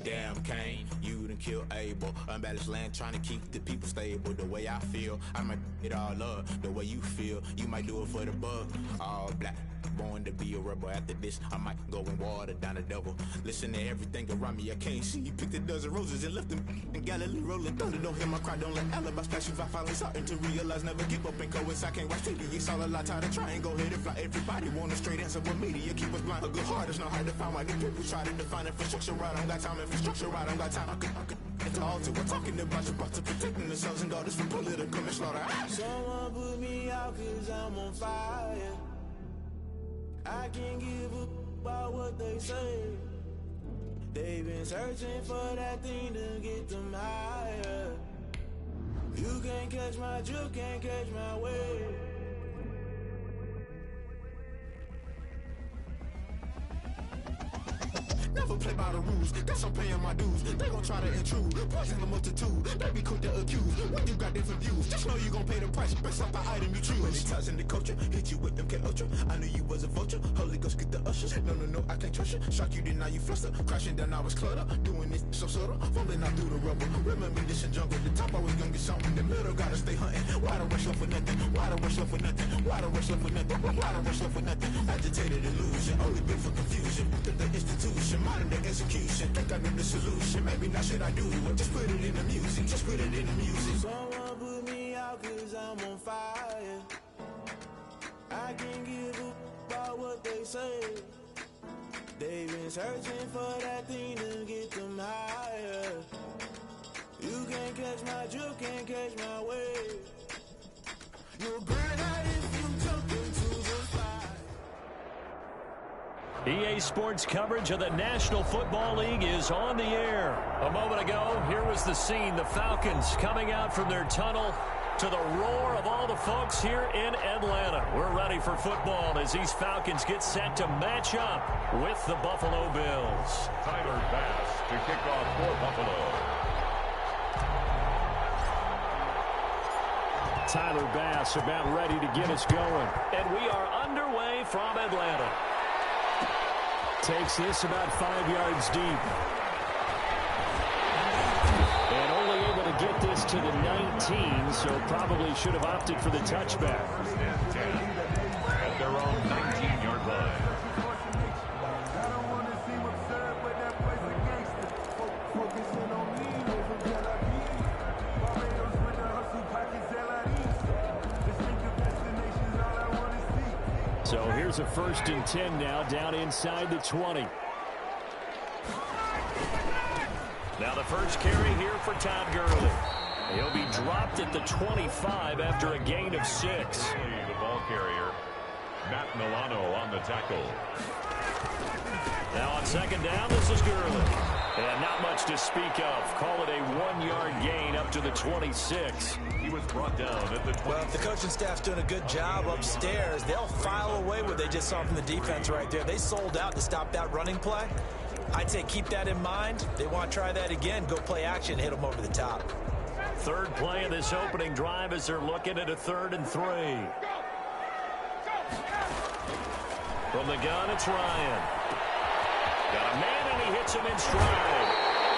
Damn, Kane, you done killed Abel. Unbalanced land, trying to keep the people stable. The way I feel, I might it all up. The way you feel, you might do it for the buck. All black, born to be a rebel. After this, I might go and water down the devil. Listen to everything around me, I can't see. Picked a dozen roses and left them in Galilee rolling thunder. Don't hear my cry, don't let alibis flash. If I finally starting to realize, never give up and coincide. I can't watch TV, it's all a lot. Tired of trying, go ahead and fly. Everybody want a straight answer, but media keep us blind. A good heart is not hard to find. Why the people try to define infrastructure right? I don't got time, infrastructure right, I don't got time. I could it's all to we're talking about your to protecting the sons and daughters from political manslaughter. Someone put me out 'cause I'm on fire. I can't give a about what they say. They've been searching for that thing to get them higher. You can't catch my drift, can't catch my wave. Never play by the rules, guess I'm paying my dues. They gon' try to intrude, poison the multitude. They be quick to accuse, when you got different views. Just know you gon' pay the price, based off the item you choose. Many times in the culture, hit you with MK Ultra. I knew you was a vulture, Holy Ghost get the ushers. No, I can't trust you. Shock you, then now you fluster. Crashing down, I was clutter. Doing this so subtle, falling out through the rubble. Remember this in jungle, the top always gonna get something. The middle gotta stay hunting. Why the rush left for nothing? Why the rush left for nothing? Why the rush left for nothing? Why the rush left for nothing? Agitated illusion, only been for confusion. Within the institution, modern day execution. Think I know the solution, maybe not should I do it. Just put it in the music, just put it in the music. Someone put me out 'cause I'm on fire. I can't give a about what they say. They've been searching for that thing to get them higher. You can't catch my drift, can't catch my wave. You'll burn out if you jump into the fire. EA Sports coverage of the National Football League is on the air. A moment ago, here was the scene. The Falcons coming out from their tunnel to the roar of all the folks here in Atlanta. We're ready for football as these Falcons get set to match up with the Buffalo Bills. Tyler Bass to kick off for Buffalo. Tyler Bass about ready to get us going. And we are underway from Atlanta. Takes this about 5 yards deep. And only able to get this to the 19, so probably should have opted for the touchback. First and 10 at their own 19-yard line. So here's a 1st and 10 now, down inside the 20. Now the first carry here for Todd Gurley. He'll be dropped at the 25 after a gain of 6. The ball carrier, Matt Milano on the tackle. Now on 2nd down, this is Gurley. And not much to speak of. Call it a 1-yard gain up to the 26. He was brought down at the 20. Well, if the coaching staff's doing a good job upstairs, they'll file away what they just saw from the defense right there. They sold out to stop that running play. I'd say keep that in mind. They want to try that again. Go play action, hit them over the top. 3rd play of this opening drive as they're looking at a 3rd and 3. From the gun, it's Ryan. Got a man, and he hits him in stride.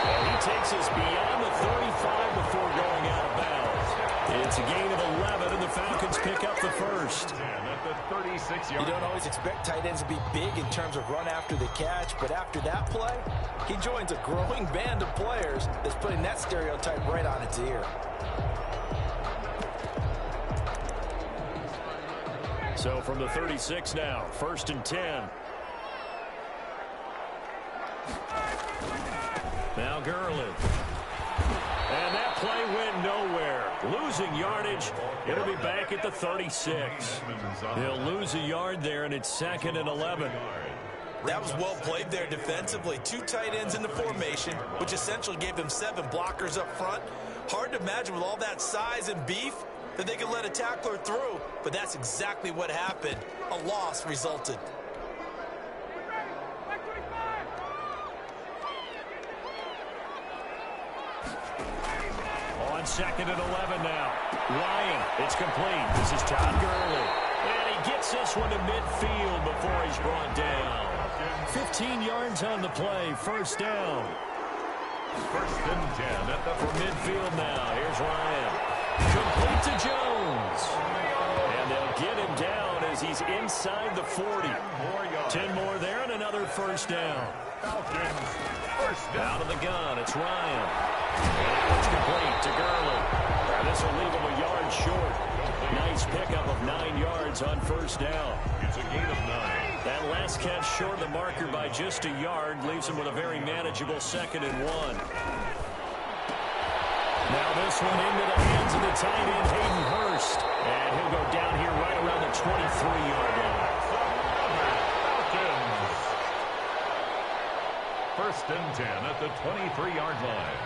And he takes us beyond the 35 before going out of bounds. It's a gain of 11, and the Falcons pick up the first. And at the 36-yard. You don't always expect tight ends to be big in terms of run after the catch, but after that play, he joins a growing band of players that's putting that stereotype right on its ear. So from the 36 now, 1st and 10. Now Gurley. And that play went nowhere. Losing yardage. It'll be back at the 36. He'll lose a yard there, and it's 2nd and 11. That was well played there defensively. 2 tight ends in the formation, which essentially gave them 7 blockers up front. Hard to imagine with all that size and beef that they could let a tackler through, but that's exactly what happened. A loss resulted. 2nd and 11 now. Ryan, it's complete. This is Todd Gurley. And he gets this one to midfield before he's brought down. 15 yards on the play, first down. 1st and 10 at the for midfield now. Here's Ryan. Complete to Jones. And they'll get him down as he's inside the 40. 10 more there and another first down. Falcons. First down. Out of the gun, it's Ryan. And it's complete to Gurley. Now this will leave him a yard short. Nice pickup of 9 yards on first down. It's a gain of 9. That last catch short of the marker by just a yard leaves him with a very manageable 2nd and 1. Now this one into the hands of the tight end, Hayden Hurst. And he'll go down here right around the 23-yard line. Falcons. 1st and 10 at the 23-yard line.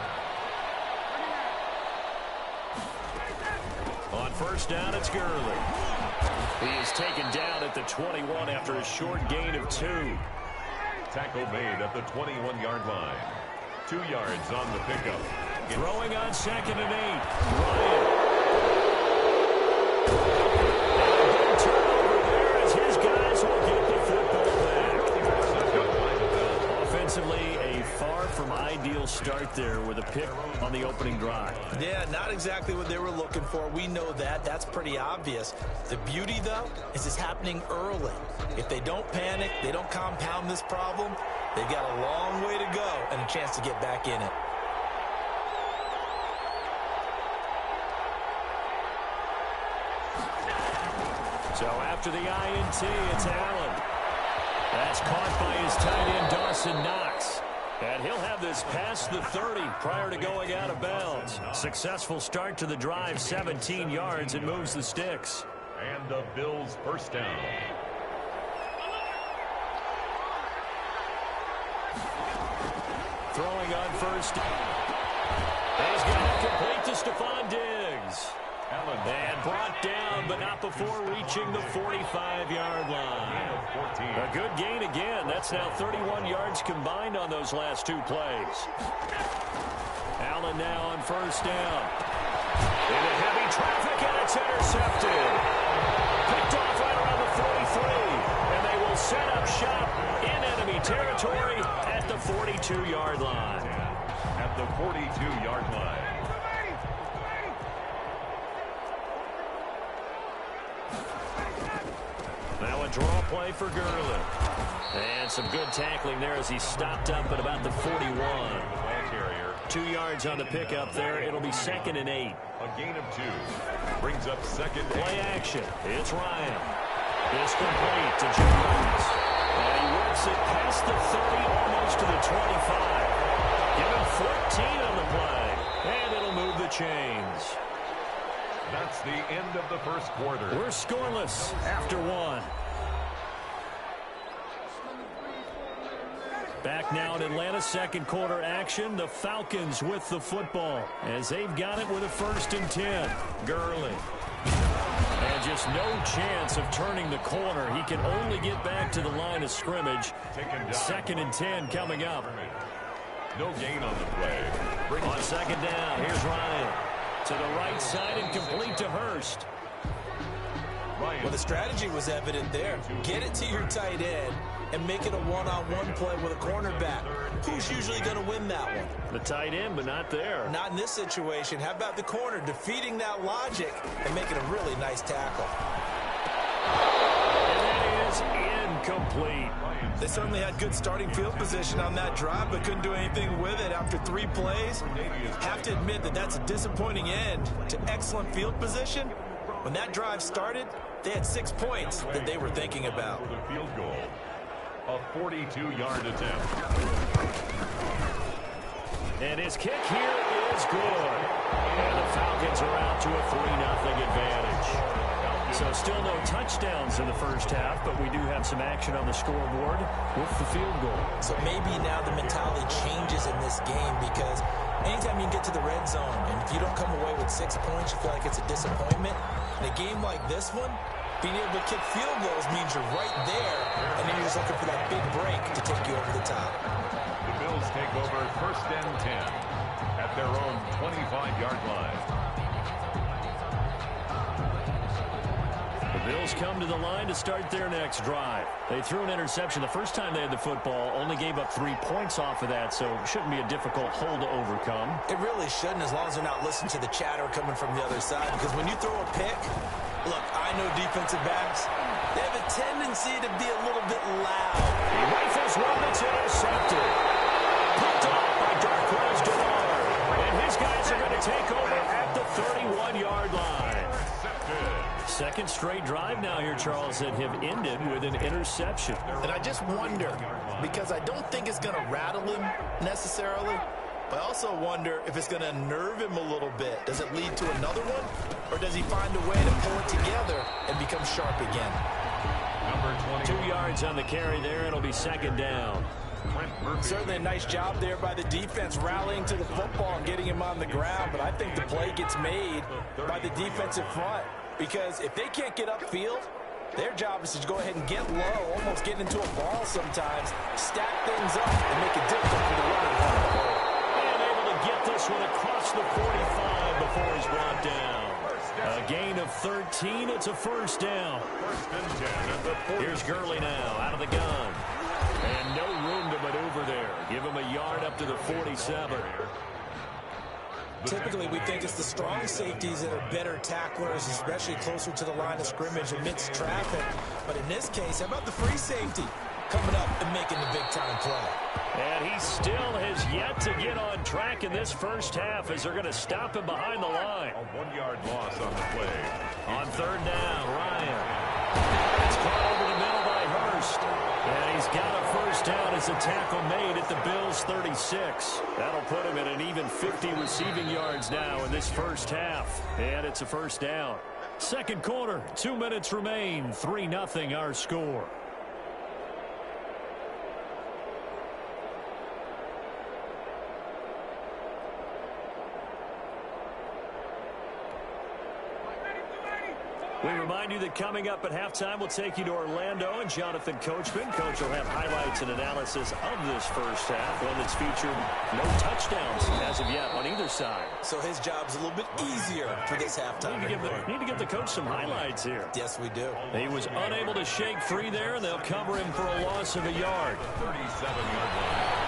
On first down, it's Gurley. He is taken down at the 21 after a short gain of 2. Tackle made at the 21-yard line. 2 yards on the pickup. Throwing on 2nd and 8. Ryan. And a good turnover there as his guys will get the football back. Offensively, a far from ideal start there with a pick on the opening drive. Yeah, not exactly what they were looking for. We know that. That's pretty obvious. The beauty, though, is it's happening early. If they don't panic, they don't compound this problem, they've got a long way to go and a chance to get back in it. So after the INT, it's Allen. That's caught by his tight end, Dawson Knox. And he'll have this past the 30 prior to going out of bounds. Successful start to the drive, 17 yards, and moves the sticks. And the Bills' first down. Throwing on first. He's got it complete to Stephon Diggs. And brought down, but not before reaching the 45-yard line. A good gain again. That's now 31 yards combined on those last 2 plays. Allen now on first down. Into heavy traffic, and it's intercepted. Picked off right around the 43. And they will set up shop in enemy territory at the 42-yard line. At the 42-yard line. Now a draw play for Gurley. And some good tackling there as he stopped up at about the 41. 2 yards on the pickup there. It'll be 2nd and 8. A gain of 2. Brings up 2nd. Play action. It's Ryan. It's complete to Jones. And he works it past the 30, almost to the 25. Give him 14 on the play. And it'll move the chains. That's the end of the first quarter. We're scoreless after 1. Back now in Atlanta's second quarter action. The Falcons with the football as they've got it with a 1st and 10. Gurley. And just no chance of turning the corner. He can only get back to the line of scrimmage. 2nd and 10 coming up. No gain on the play. On 2nd down, here's Ryan. To the right side and complete to Hurst. Well, the strategy was evident there. Get it to your tight end and make it a one-on-one play with a cornerback. Who's usually going to win that one? The tight end, but not there. Not in this situation. How about the corner defeating that logic and making a really nice tackle? And that is incomplete. They certainly had good starting field position on that drive, but couldn't do anything with it after 3 plays. Have to admit that that's a disappointing end to excellent field position. When that drive started, they had 6 points that they were thinking about. For the field goal, a 42-yard attempt. And his kick here is good. And the Falcons are out to a 3-0 advantage. So still no touchdowns in the first half, but we do have some action on the scoreboard with the field goal. So maybe now the mentality changes in this game because anytime you get to the red zone and if you don't come away with 6 points, you feel like it's a disappointment. In a game like this one, being able to kick field goals means you're right there, and then you're just looking for that big break to take you over the top. The Bills take over 1st and 10. at their own 25-yard line. The Bills come to the line to start their next drive. They threw an interception the first time they had the football, only gave up 3 points off of that, so it shouldn't be a difficult hole to overcome. It really shouldn't, as long as they're not listening to the chatter coming from the other side, because when you throw a pick, look, I know defensive backs, they have a tendency to be a little bit loud. He rifles one that's intercepted. Picked off by Darquez Dennard. And his guys are going to take over at the 31-yard line. Second straight drive now here, Charles, that have ended with an interception. And I just wonder, because I don't think it's going to rattle him necessarily, but I also wonder if it's going to unnerve him a little bit. Does it lead to another one? Or does he find a way to pull it together and become sharp again? Number 20. 2 yards on the carry there. It'll be second down. Certainly a nice job there by the defense rallying to the football and getting him on the ground, but I think the play gets made by the defensive front, because if they can't get upfield, their job is to go ahead and get low, almost get into a ball sometimes, stack things up, and make it difficult for the running back. And able to get this one across the 45 before he's brought down. A gain of 13. It's a first down. Here's Gurley now out of the gun. And no room to maneuver there. Give him a yard up to the 47. Typically, we think it's the strong safeties that are better tacklers, especially closer to the line of scrimmage amidst traffic. But in this case, how about the free safety coming up and making the big-time play? And he still has yet to get on track in this first half, as they're going to stop him behind the line. A 1-yard loss on the play. On third down, Ryan. It's caught over the middle by Hurst. And he's got a first down as a tackle made at the Bills' 36. That'll put him at an even 50 receiving yards now in this first half. And it's a first down. Second quarter, 2 minutes remain. 3-0 our score. We remind you that coming up at halftime, we'll take you to Orlando and Jonathan Coachman. Coach will have highlights and analysis of this first half, one that's featured no touchdowns as of yet on either side. So his job's a little bit easier for this halftime. Need to give the coach some highlights here. Yes, we do. He was unable to shake free there, and they'll cover him for a loss of a yard. 37-yard line.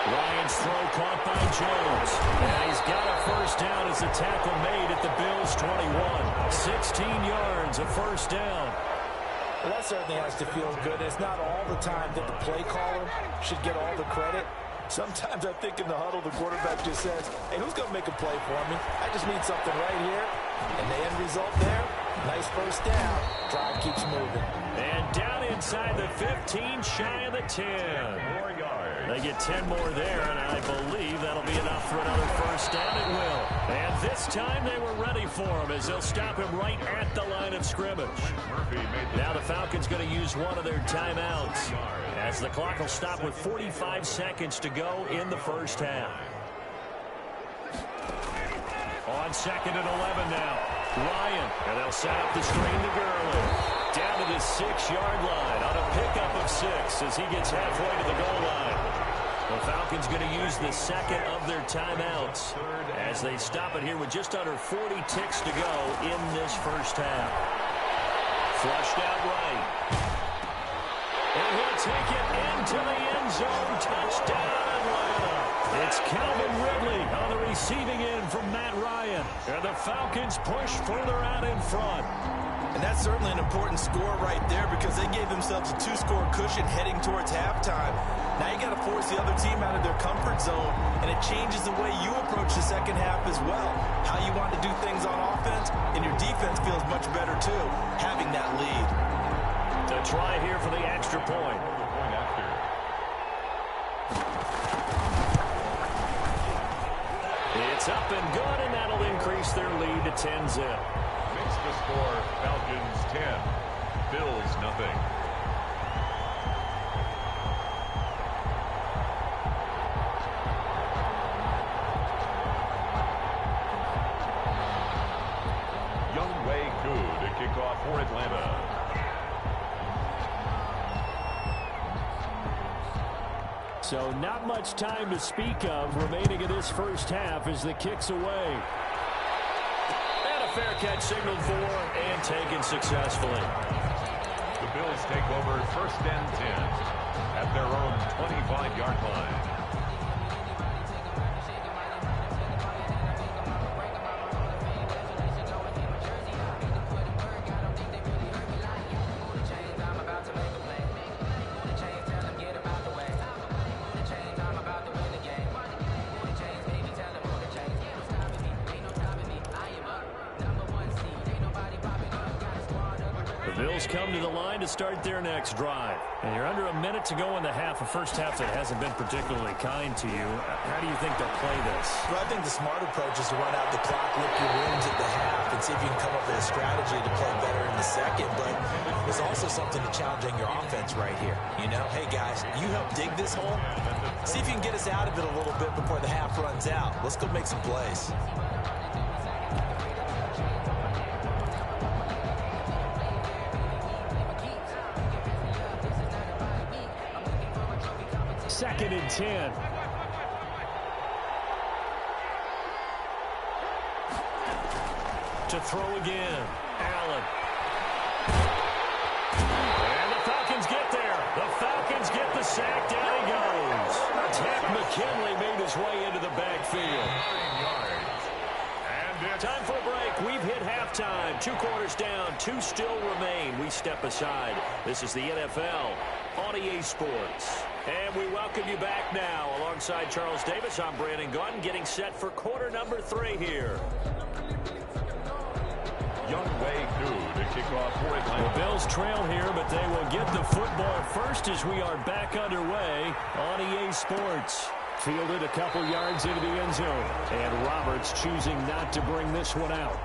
Ryan's throw caught by Jones. And he's got a first down as the tackle made at the Bills' 21. 16 yards, a first down. Well, that certainly has to feel good. It's not all the time that the play caller should get all the credit. Sometimes I think in the huddle, the quarterback just says, hey, who's going to make a play for me? I just need something right here. And the end result there, nice first down. Drive keeps moving. And down inside the 15, shy of the 10. 4 yards. They get 10 more there, and I believe that'll be enough for another first down. It will. And this time they were ready for him, as they'll stop him right at the line of scrimmage. Now the Falcons going to use one of their timeouts, as the clock will stop with 45 seconds to go in the first half. On second and 11 now, Ryan, and they'll set up the screen to Gurley. Down to the 6-yard line on a pickup of 6 as he gets halfway to the goal line. The Falcons going to use the second of their timeouts as they stop it here with just under 40 ticks to go in this first half. Flushed out right. And he'll take it into the end zone. Touchdown, Atlanta. It's Calvin Ridley on the receiving end from Matt Ryan. And the Falcons push further out in front. And that's certainly an important score right there, because they gave themselves a 2-score cushion heading towards halftime. Now you got to force the other team out of their comfort zone, and it changes the way you approach the second half as well. How you want to do things on offense, and your defense feels much better too, having that lead. To try here for the extra point. It's up and good, and that'll increase their lead to 10-zip. Makes the score Falcons 10, Bills nothing. Younghoe Koo to kick off for Atlanta. So not much time to speak of remaining in this first half as the kick's away. And a fair catch signaled for and taken successfully. The Bills take over 1st and 10 at their own 25-yard line. Bills come to the line to start their next drive. And you're under a minute to go in the half, a first half that hasn't been particularly kind to you. How do you think they'll play this? Well, I think the smart approach is to run out the clock, lick your wounds at the half, and see if you can come up with a strategy to play better in the second. But there's also something to challenging your offense right here. You know, hey, guys, you help dig this hole. See if you can get us out of it a little bit before the half runs out. Let's go make some plays. Second and 10. To throw again. Allen. And the Falcons get there. The Falcons get the sack. Down he goes. Ted McKinley made his way into the backfield. Time for a break. We've hit halftime. 2 quarters down. 2 still remain. We step aside. This is the NFL on EA Sports. And we welcome you back now. Alongside Charles Davis, I'm Brandon Gunn, getting set for quarter number 3 here. Youngway Koo to kick off for Atlanta. The Bills trail here, but they will get the football first as we are back underway on EA Sports. Fielded a couple yards into the end zone. And Roberts choosing not to bring this one out.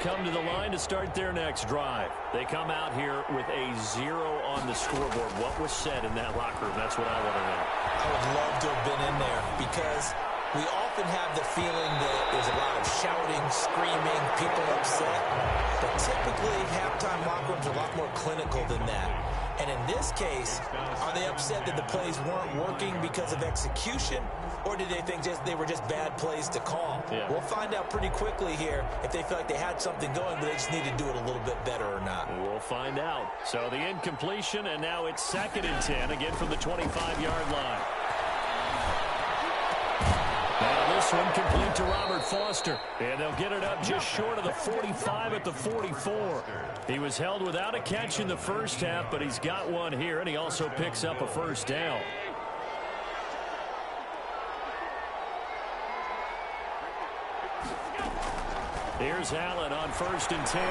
Come to the line to start their next drive. They come out here with a 0 on the scoreboard. What was said in that locker room? That's what I want to know. I would love to have been in there because we often have the feeling that there's a lot of shouting, screaming, people upset. But typically, halftime locker rooms are a lot more clinical than that. And in this case, are they upset that the plays weren't working because of execution? Or did they think they were just bad plays to call? Yeah. We'll find out pretty quickly here if they feel like they had something going, but they just need to do it a little bit better or not. We'll find out. So the incompletion, and now it's 2nd and 10, again from the 25-yard line. Now this one complete to Robert Foster. And they'll get it up just short of the 45 at the 44. He was held without a catch in the first half, but he's got one here, and he also picks up a first down. Here's Allen on 1st and 10.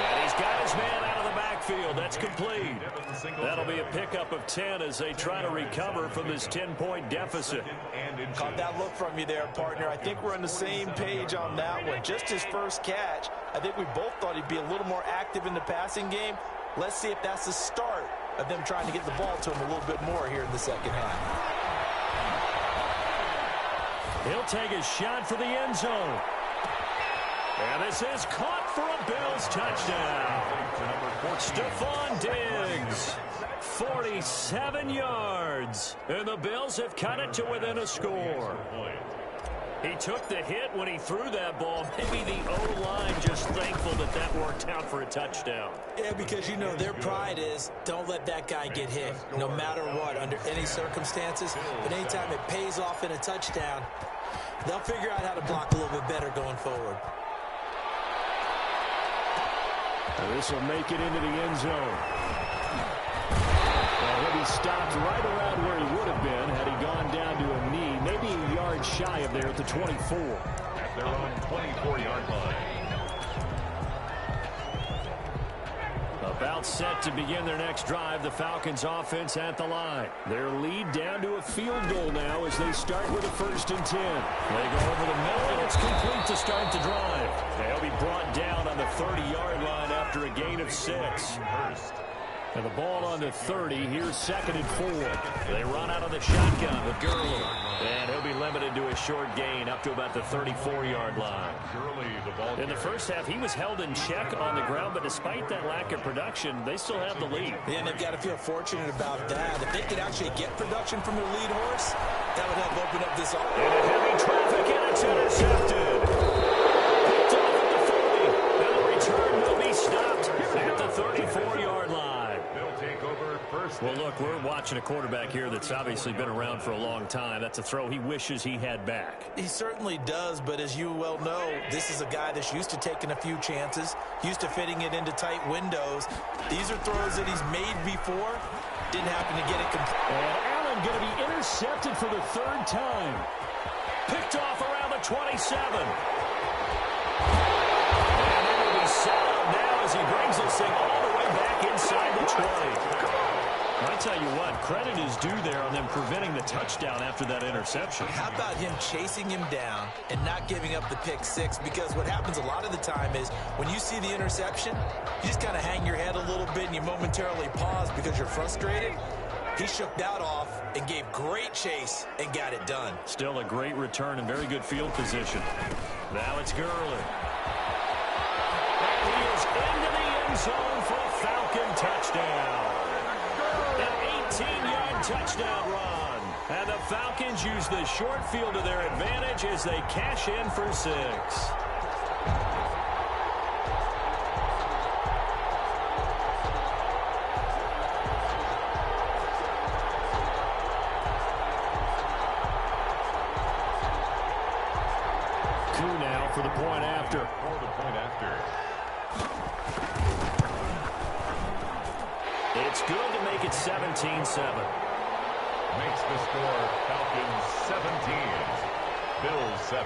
And he's got his man out of the backfield. That's complete. That'll be a pickup of 10 as they try to recover from this 10-point deficit. Caught that look from you there, partner. I think we're on the same page on that one. Just his first catch, I think we both thought he'd be a little more active in the passing game. Let's see if that's the start of them trying to get the ball to him a little bit more here in the second half. He'll take a shot for the end zone. And this is caught for a Bills touchdown. Stephon Diggs, 47 yards. And the Bills have cut it to within a score. He took the hit when he threw that ball. Maybe the O-line just thankful that that worked out for a touchdown. Yeah, because, you know, their pride is don't let that guy get hit, no matter what, under any circumstances. But anytime it pays off in a touchdown, they'll figure out how to block a little bit better going forward. This will make it into the end zone. Well, he'll be stopped right around where he would have been had he gone down to a knee, maybe a yard shy of there at the 24. At their own 24-yard line. About set to begin their next drive, the Falcons offense at the line. Their lead down to a field goal now as they start with a 1st and 10. They go over the middle, and it's complete to start the drive. They'll be brought down on the 30-yard line after a gain of 6. And the ball on the 30. Here's 2nd and 4. They run out of the shotgun with Gurley. And he'll be limited to a short gain up to about the 34-yard line. In the first half, he was held in check on the ground, but despite that lack of production, they still have the lead. Yeah, and they've got to feel fortunate about that. If they could actually get production from their lead horse, that would help open up this offense. Into heavy traffic, and it's intercepted. Picked off at the 40. And the return will be stopped at the 34-yard line. Well, look, we're watching a quarterback here that's obviously been around for a long time. That's a throw he wishes he had back. He certainly does, but as you well know, this is a guy that's used to taking a few chances, used to fitting it into tight windows. These are throws that he's made before. Didn't happen to get it complete. And Allen going to be intercepted for the 3rd time. Picked off around the 27. And it will be set up now as he brings this thing all the way back inside the 20. I tell you what, credit is due there on them preventing the touchdown after that interception. How about him chasing him down and not giving up the pick 6? Because what happens a lot of the time is when you see the interception, you just kind of hang your head a little bit and you momentarily pause because you're frustrated. He shook that off and gave great chase and got it done. Still a great return and very good field position. Now it's Gurley. And he is into the end zone for a Falcon touchdown. An 18-yard touchdown run. And the Falcons use the short field to their advantage as they cash in for 6. Coup now for the point after. It's good to make it 17-7. Makes the score Falcons 17, Bills 7.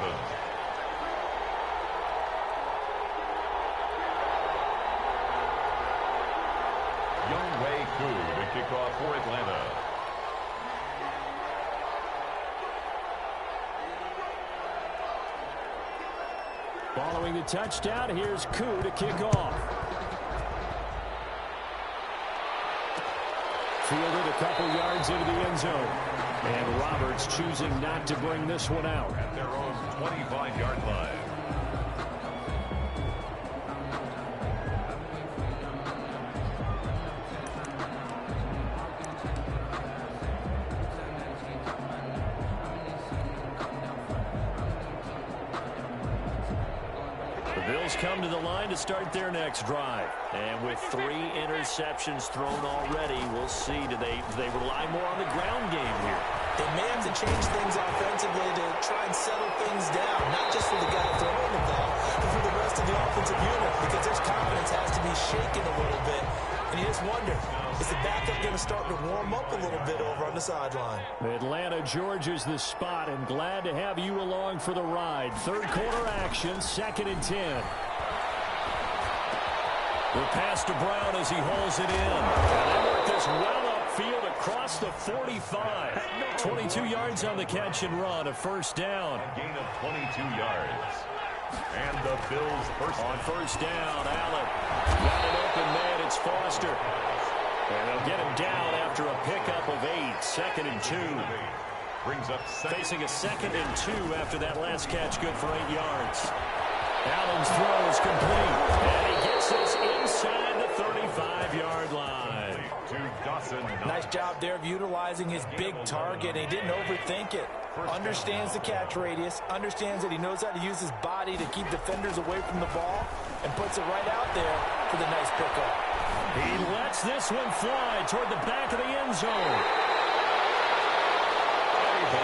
Younghoe Koo to kick off for Atlanta. Following the touchdown, here's Koo to kick off. Fielded a couple yards into the end zone. And Roberts choosing not to bring this one out. At their own 25-yard line. Bills come to the line to start their next drive. And with 3 interceptions thrown already, we'll see. Do they rely more on the ground game here? They may have to change things offensively to try and settle things down, not just for the guy throwing the ball, but for the rest of the offensive unit, because their confidence has to be shaken a little bit. And you just wonder, is the backup going to start to warm up a little bit over on the sideline? Atlanta, Georgia's the spot, and glad to have you along for the ride. Third quarter action, 2nd and 10. The pass to Brown as he holds it in. And they work this well upfield across the 45. 22 yards on the catch and run, a first down. A gain of 22 yards. And the Bills on first down, Allen. Got an open man, it's Foster. And they'll get him down after a pickup of 8. 2nd and 2. Brings up facing a 2nd and 2 after that last catch, good for 8 yards. Allen's throw is complete. And he gets this inside the 35-yard line. Nice job there of utilizing his big target. He didn't overthink it. Understands the catch radius. Understands that he knows how to use his body to keep defenders away from the ball. And puts it right out there for the nice pickup. He lets this one fly toward the back of the end zone.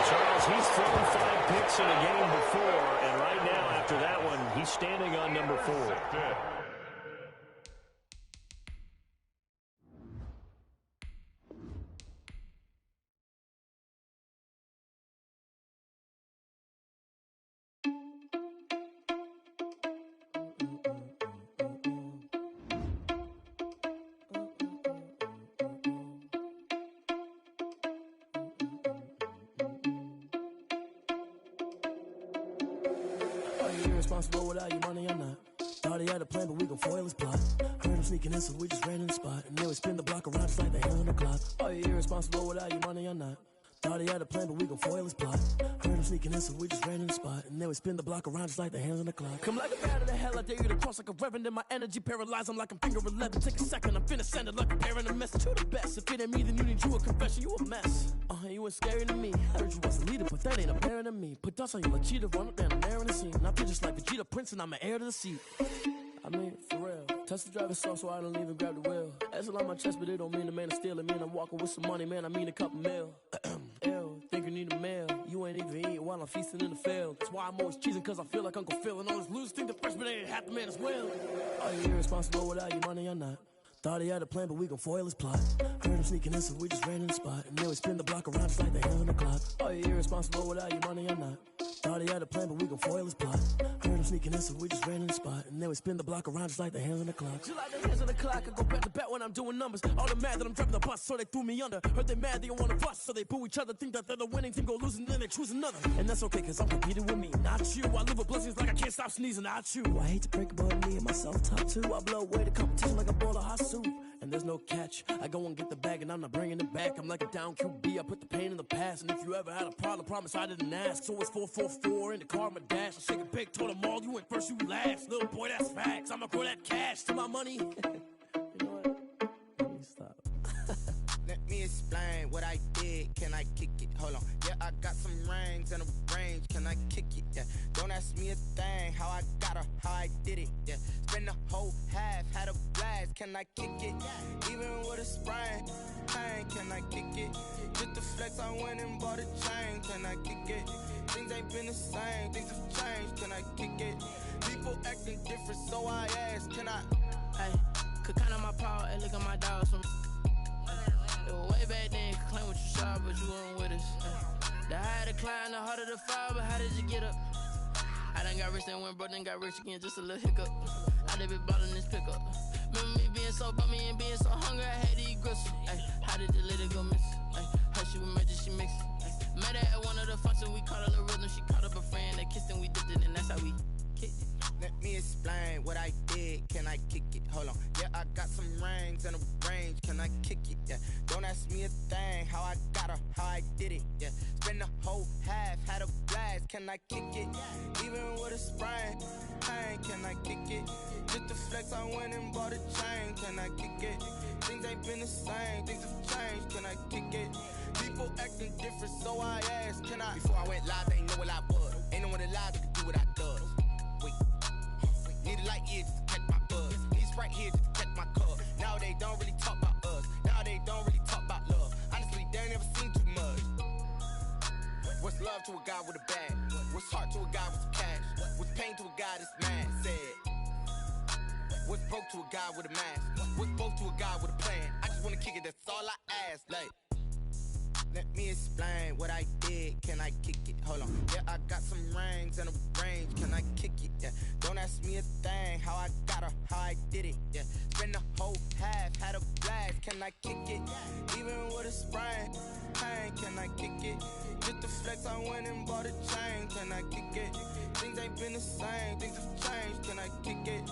Charles, he's thrown 5 picks in a game before, and right now, after that one, he's standing on number 4. you irresponsible without your money or not? Thought he had a plan, but we gon' foil his plot. Heard him sneaking in, so we just ran in the spot. And then we spin the block around just like the hands on the clock. Are you irresponsible without your money or not? Thought he had a plan, but we gon' foil his plot. Heard him sneaking in, so we just ran in the spot. And then we spin the block around just like the hands on the clock. Come like a bat of the hell, I dare you to cross like a reverend. In my energy paralyzed, I'm like I'm finger 11. Take a second, I'm finna send it like a parent a message to the best. If it ain't me, then you need you a confession, you a mess. You ain't scary to me. Heard you was a leader, but that ain't apparent to me. Put dust on you like cheetah, run up down the air in the scene. I feel just like Vegeta Prince, and I'm an heir to the seat. I mean, for real. Touch the driver's soft, so I don't even grab the wheel. That's on my chest, but it don't mean the man is stealing. Mean I'm walking with some money, man, I mean a couple mil. Ew, think you need a meal. You ain't even eating while I'm feasting in the field. That's why I'm always cheesing, cause I feel like Uncle Phil. And all this lose think the freshman ain't half the man as well. Are you irresponsible without your money or not? Thought he had a plan, but we gon' foil his plot. Heard him sneaking in, so we just ran in the spot. And then we spin the block around just like the hands on the clock. Are you irresponsible without your money or not? Thought he had a plan, but we gon' foil his plot. Heard him sneaking in, so we just ran in the spot. And then we spin the block around just like the hands on the clock. Just like the hands on the clock, I go back to back when I'm doing numbers. All the mad that I'm driving the bus, so they threw me under. Heard they mad, they don't wanna bust, so they boo each other. Think that they're the winning team, go losing, then they choose another. And that's okay, cause I'm competing with me, not you. I live with blessings like I can't stop sneezing, not you. I hate to break it, but me and myself top two. I blow away the competition like a bowl of hot soup. And there's no catch. I go and get the bag and I'm not bringing it back. I'm like a down QB, I put the pain in the past. And if you ever had a problem, promise I didn't ask. So it's 4-4-4 in the car, my dash. I shake a big, told them all, you went first, you last. Little boy, that's facts. I'ma grow that cash to my money. You know what? Let me stop. Let me explain what I did. Can I kick it? Hold on. Yeah, I got some rings and a range. Can I kick it? Yeah. Don't ask me a thing. How I got her, how I did it. Yeah. Spend the whole half, had a blast. Can I kick it? Even with a sprain. Pain, can I kick it? Just the flex, I went and bought a chain. Can I kick it? Things ain't been the same. Things have changed. Can I kick it? People acting different, so I ask. Can I? Hey, could count on my power and look at my dogs from. Way back then, could claim what you saw, but you weren't with us. The higher the climb, the harder the fall, but how did you get up? I done got rich, then went broke, then got rich again, just a little hiccup. I done been ballin' this pickup. Remember me being so bummy and being so hungry, I had to eat gristle. How did the lady go miss? How she was magic, she mixed. Met her at one of the functions, we caught a little rhythm. She caught up a friend, they kissed and we dipped it, and that's how we kicked it. Let me explain what I did. Can I kick it? Hold on. Yeah, I got some rings and a range. Can I kick it? Yeah. Don't ask me a thing. How I got her, how I did it. Yeah. Spend the whole half, had a blast. Can I kick it? Even with a sprain. Pain, can I kick it? Just the flex, I went and bought a chain. Can I kick it? Things ain't been the same. Things have changed. Can I kick it? People acting different, so I ask. Can I? Before I went live, they ain't know what I was. Ain't no one alive that could do what I does. Wait. Need a light here just to catch my buzz. Need Sprite here just to catch my cup. Now they don't really talk about us. Now they don't really talk about love. Honestly, they ain't never seen too much. What's love to a guy with a bag? What's heart to a guy with some cash? What's pain to a guy that's mad? Said. What's broke to a guy with a mask? What's broke to a guy with a plan? I just wanna kick it, that's all I ask. Like, let me explain what I did. Can I kick it? Hold on. Yeah, I got some rings and a range. Can I kick it? Yeah. Don't ask me a thing. How I got her, how I did it. Yeah. Spend the whole half, had a blast. Can I kick it? Even with a sprain. Pain, can I kick it? Just the flex, I went and bought a chain. Can I kick it? Things ain't been the same. Things have changed. Can I kick it?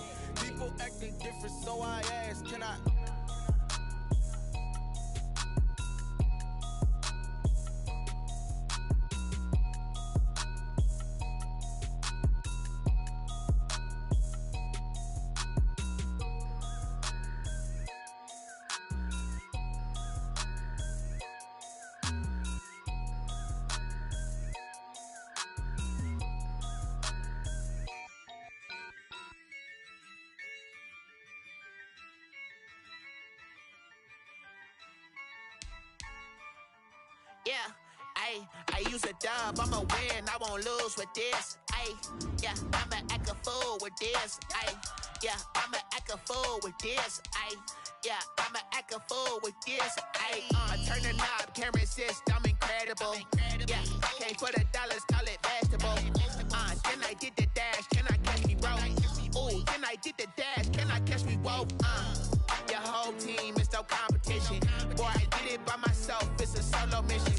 People acting different, so I ask. Can I? Yeah, I use a dub, I'ma win, I won't lose with this. Yeah, I'ma act a fool with this. Yeah, I'ma act a fool with this. Yeah, I'ma act a fool with this. I turn the knob, can't resist, I'm incredible. Yeah, came for the dollars, call it vegetable. Then I did the dash, can I catch me roll? Ooh, then I did the dash, can I catch me roll? Your whole team is no competition. Boy, I did it by myself, it's a solo mission.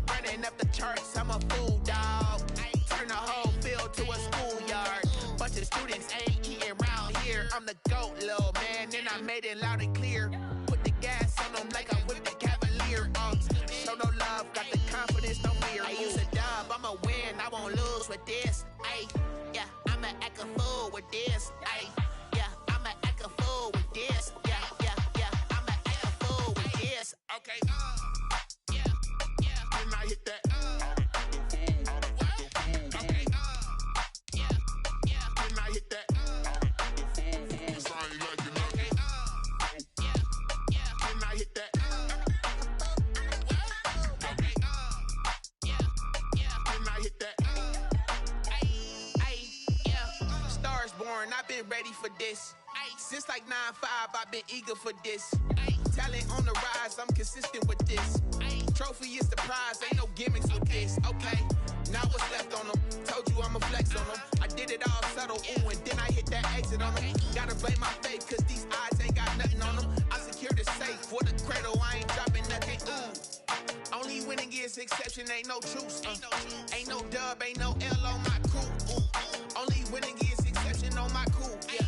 Running up the charts, I'm a fool, dog. Turn the whole field to a schoolyard. I hit that? I've been ready for this. Since like 9-5, I've been eager for this. Talent on the rise, I'm consistent with this. Trophy is the prize, ain't no gimmicks with this. Okay, now what's left on them? Told you I'ma flex on them. I did it all subtle, ooh, and then I hit that exit on them. Gotta blame my faith, cause these odds ain't got nothing on them. I secured the safe for the cradle, I ain't dropping nothing, ooh. Only winning is exception, ain't no truce. Ain't no dub, ain't no L on my crew. Only winning is exception on my crew. Yeah.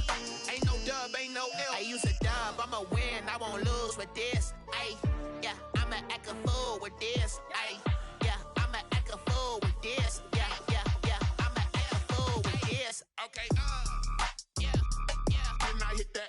Ain't no dub, ain't no L. I use a dub, I'ma win, I won't lose with this. Ay, yeah, I'ma act a fool with this. Ay, yeah, I'ma act a fool with this. Yeah, yeah, yeah, I'ma act a fool with this. Okay, yeah, yeah, and I hit that.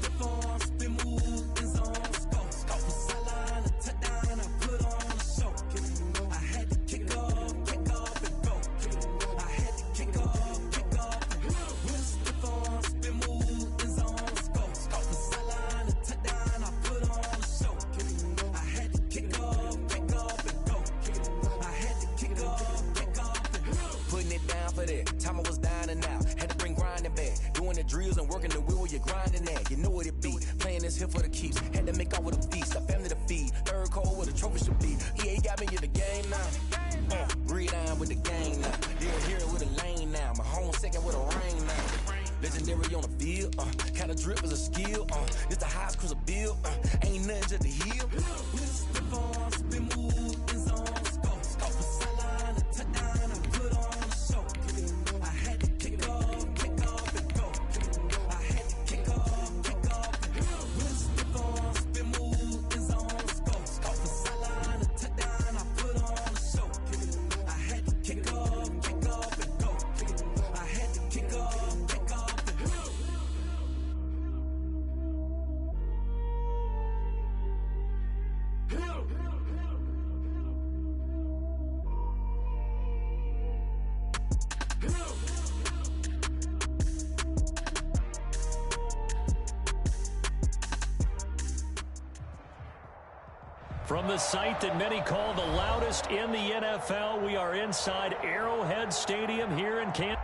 Step on, spin, move, and zone, scope for sideline, touchdown. drills and working the wheel where you're grinding at. You know what it be. Playing this here for the keeps. Had to make off with a feast. A family to feed. Third cold where the trophy should be. EA got me in the game now. Breed on with the game now. They're here with a lane now. My home second with a rain now. Legendary on the field. Kind of drip is a skill. This the highest cruiser bill. Ain't nothing just the heel. Step on, spin move, in zone, scope. Scope for sideline, a touchdown, I put on a show. I had to kick off and go. I had to kick off and go. Step on, spin move, in zone, scope. Scope for sideline, a touchdown, I put on a show. I had to kick off and go. I had to kick off and go. From the site that many call the loudest in the NFL, we are inside Arrowhead Stadium here in Kansas.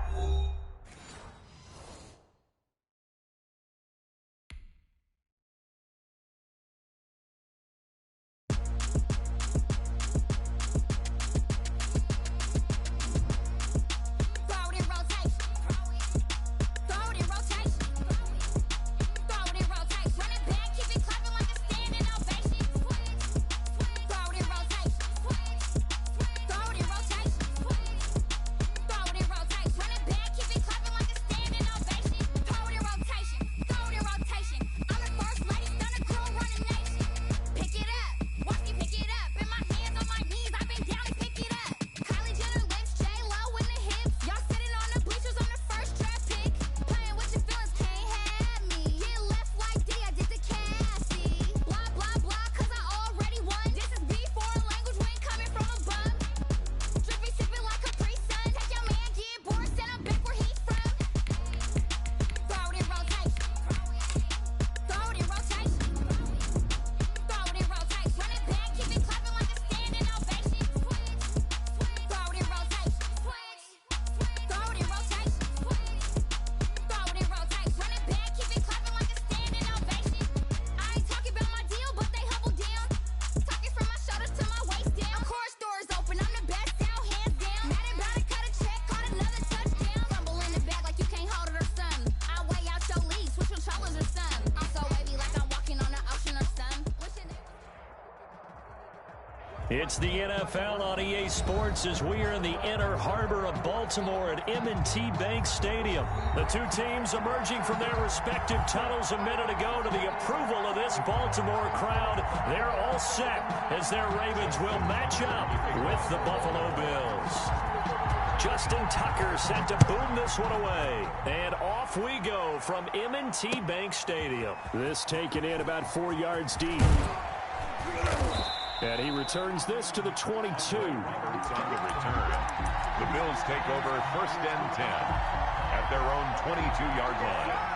It's the NFL on EA Sports as we are in the inner harbor of Baltimore at M&T Bank Stadium. The two teams emerging from their respective tunnels a minute ago to the approval of this Baltimore crowd. They're all set as their Ravens will match up with the Buffalo Bills. Justin Tucker set to boom this one away. And off we go from M&T Bank Stadium. This taken in about 4 yards deep. And he returns this to the 22. On the return. The Bills take over 1st and 10 at their own 22-yard line.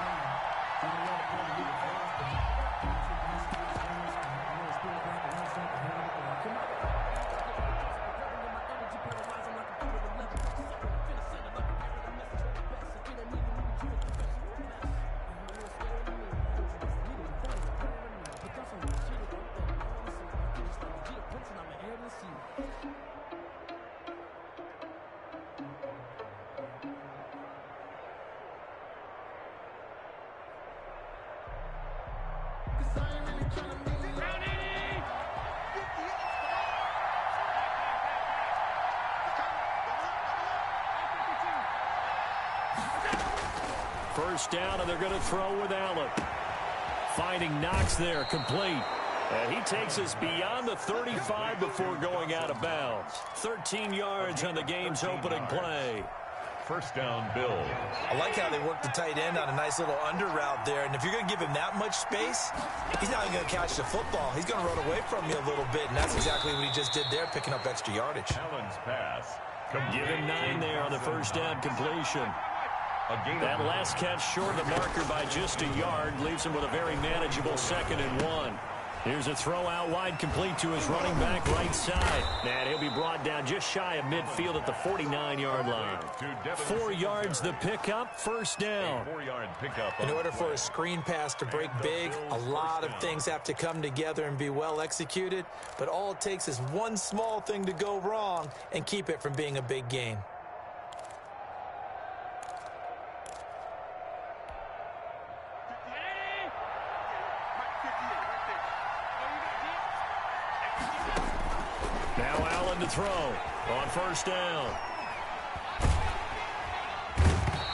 First down, and they're going to throw with Allen. Finding Knox there, complete. And he takes us beyond the 35 before going out of bounds. 13 yards on the game's opening play. First down, Bills. I like how they work the tight end on a nice little under route there. And if you're going to give him that much space, he's not even going to catch the football. He's going to run away from you a little bit, and that's exactly what he just did there, picking up extra yardage. Allen's pass. Give him 9 there on the first down completion. That last catch short of the marker by just a yard leaves him with a very manageable 2nd and 1. Here's a throw out wide, complete to his running back right side. And he'll be brought down just shy of midfield at the 49-yard line. 4 yards the pickup, first down. 4-yard pickup. In order for a screen pass to break big, a lot of things have to come together and be well executed. But all it takes is one small thing to go wrong and keep it from being a big game. Now Allen to throw on first down.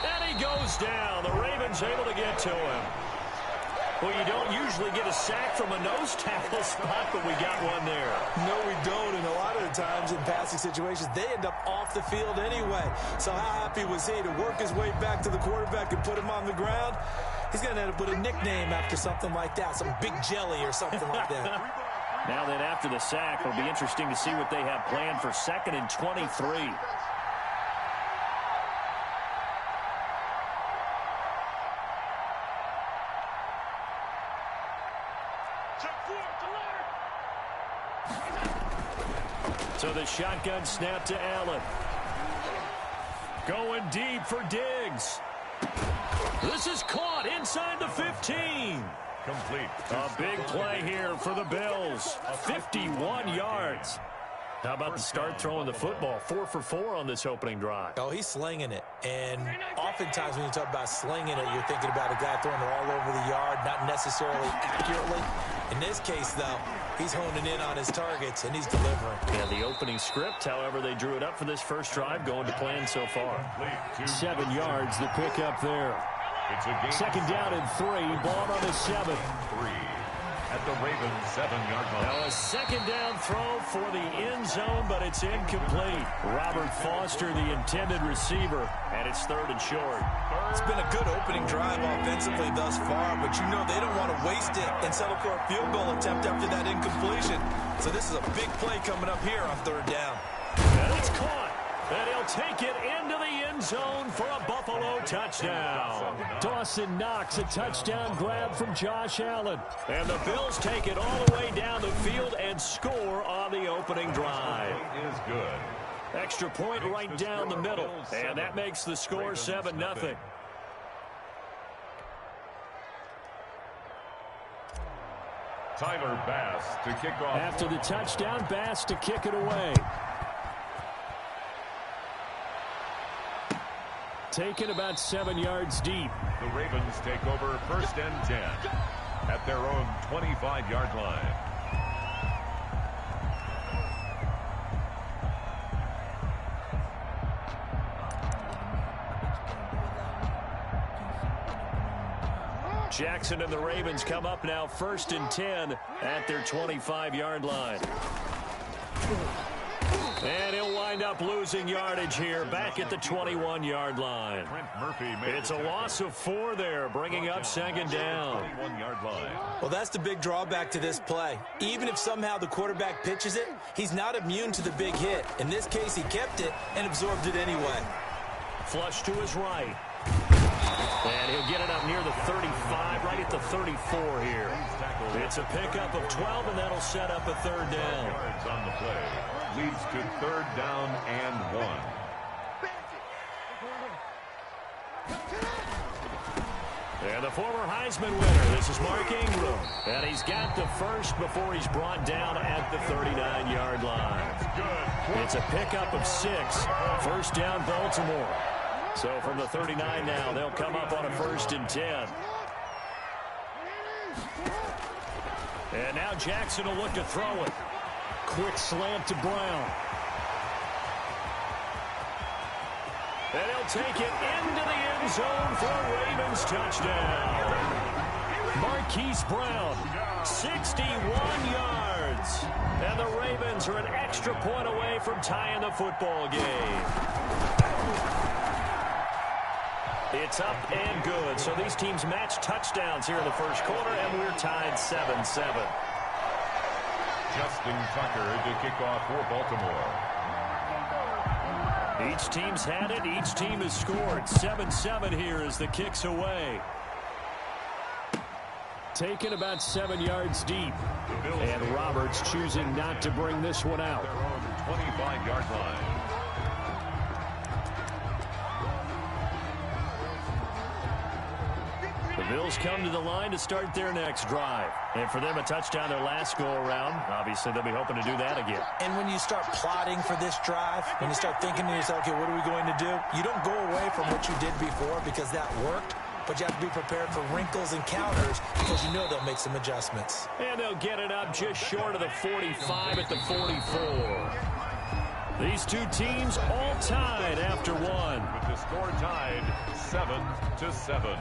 And he goes down. The Ravens able to get to him. Well, you don't usually get a sack from a nose tackle spot, but we got one there. No, we don't. And a lot of the times in passing situations, they end up off the field anyway. So how happy was he to work his way back to the quarterback and put him on the ground? He's going to end up with a nickname after something like that, some Big Jelly or something like that. Now then, after the sack, it'll be interesting to see what they have planned for 2nd and 23. So the shotgun snap to Allen. Going deep for Diggs. This is caught inside the 15. Complete. A big play here for the Bills. 51 yards. How about the start throwing the football? 4 for 4 on this opening drive. Oh, he's slinging it. And oftentimes when you talk about slinging it, you're thinking about a guy throwing it all over the yard, not necessarily accurately. In this case, though, he's honing in on his targets, and he's delivering. Yeah, the opening script, however, they drew it up for this first drive, going to plan so far. 7 yards, the pickup there. It's a game. 2nd down and 3, ball on the 7. 3 at the Ravens 7-yard line. Now a 2nd down throw for the end zone, but it's incomplete. Robert Foster, the intended receiver, and it's 3rd and short. It's been a good opening drive offensively thus far, but you know they don't want to waste it and settle for a field goal attempt after that incompletion. So this is a big play coming up here on 3rd down. And it's caught. And he'll take it into the end zone for a Buffalo touchdown. Dawson Knox, a touchdown grab from Josh Allen. And the Bills take it all the way down the field and score on the opening drive. It is good. Extra point right down the middle. And that makes the score 7-0. Tyler Bass to kick off. After the touchdown, Bass to kick it away. Taken about 7 yards deep. The Ravens take over 1st and 10 at their own 25-yard line. Jackson and the Ravens come up now 1st and 10 at their 25-yard line. And he'll wind up losing yardage here back at the 21-yard line. It's a loss of 4 there, bringing up 2nd down. 21-yard line. Well, that's the big drawback to this play. Even if somehow the quarterback pitches it, he's not immune to the big hit. In this case, he kept it and absorbed it anyway. Flush to his right. And he'll get it up near the 35, right at the 34 here. It's a pickup of 12, and that'll set up a 3rd down. Yards on the play. Leads to 3rd down and 1. And the former Heisman winner, this is Mark Ingram. And he's got the first before he's brought down at the 39-yard line. It's a pickup of 6. 1st down, Baltimore. So from the 39 now, they'll come up on a 1st and 10. And now Jackson will look to throw it. Quick slant to Brown. And he'll take it into the end zone for a Ravens touchdown. Marquise Brown, 61 yards. And the Ravens are an extra point away from tying the football game. It's up and good. So these teams match touchdowns here in the first quarter, and we're tied 7-7. Justin Tucker to kick off for Baltimore. Each team's had it. Each team has scored. 7-7 here as the kick's away. taken about 7 yards deep. And Roberts choosing not to bring this one out. Their own 25-yard line. The Bills come to the line to start their next drive. And for them, a touchdown their last go-around. Obviously, they'll be hoping to do that again. And when you start plotting for this drive, when you start thinking to yourself, okay, what are we going to do? You don't go away from what you did before because that worked. But you have to be prepared for wrinkles and counters because you know they'll make some adjustments. And they'll get it up just short of the 45 at the 44. These two teams all tied after one. With the score tied 7-7.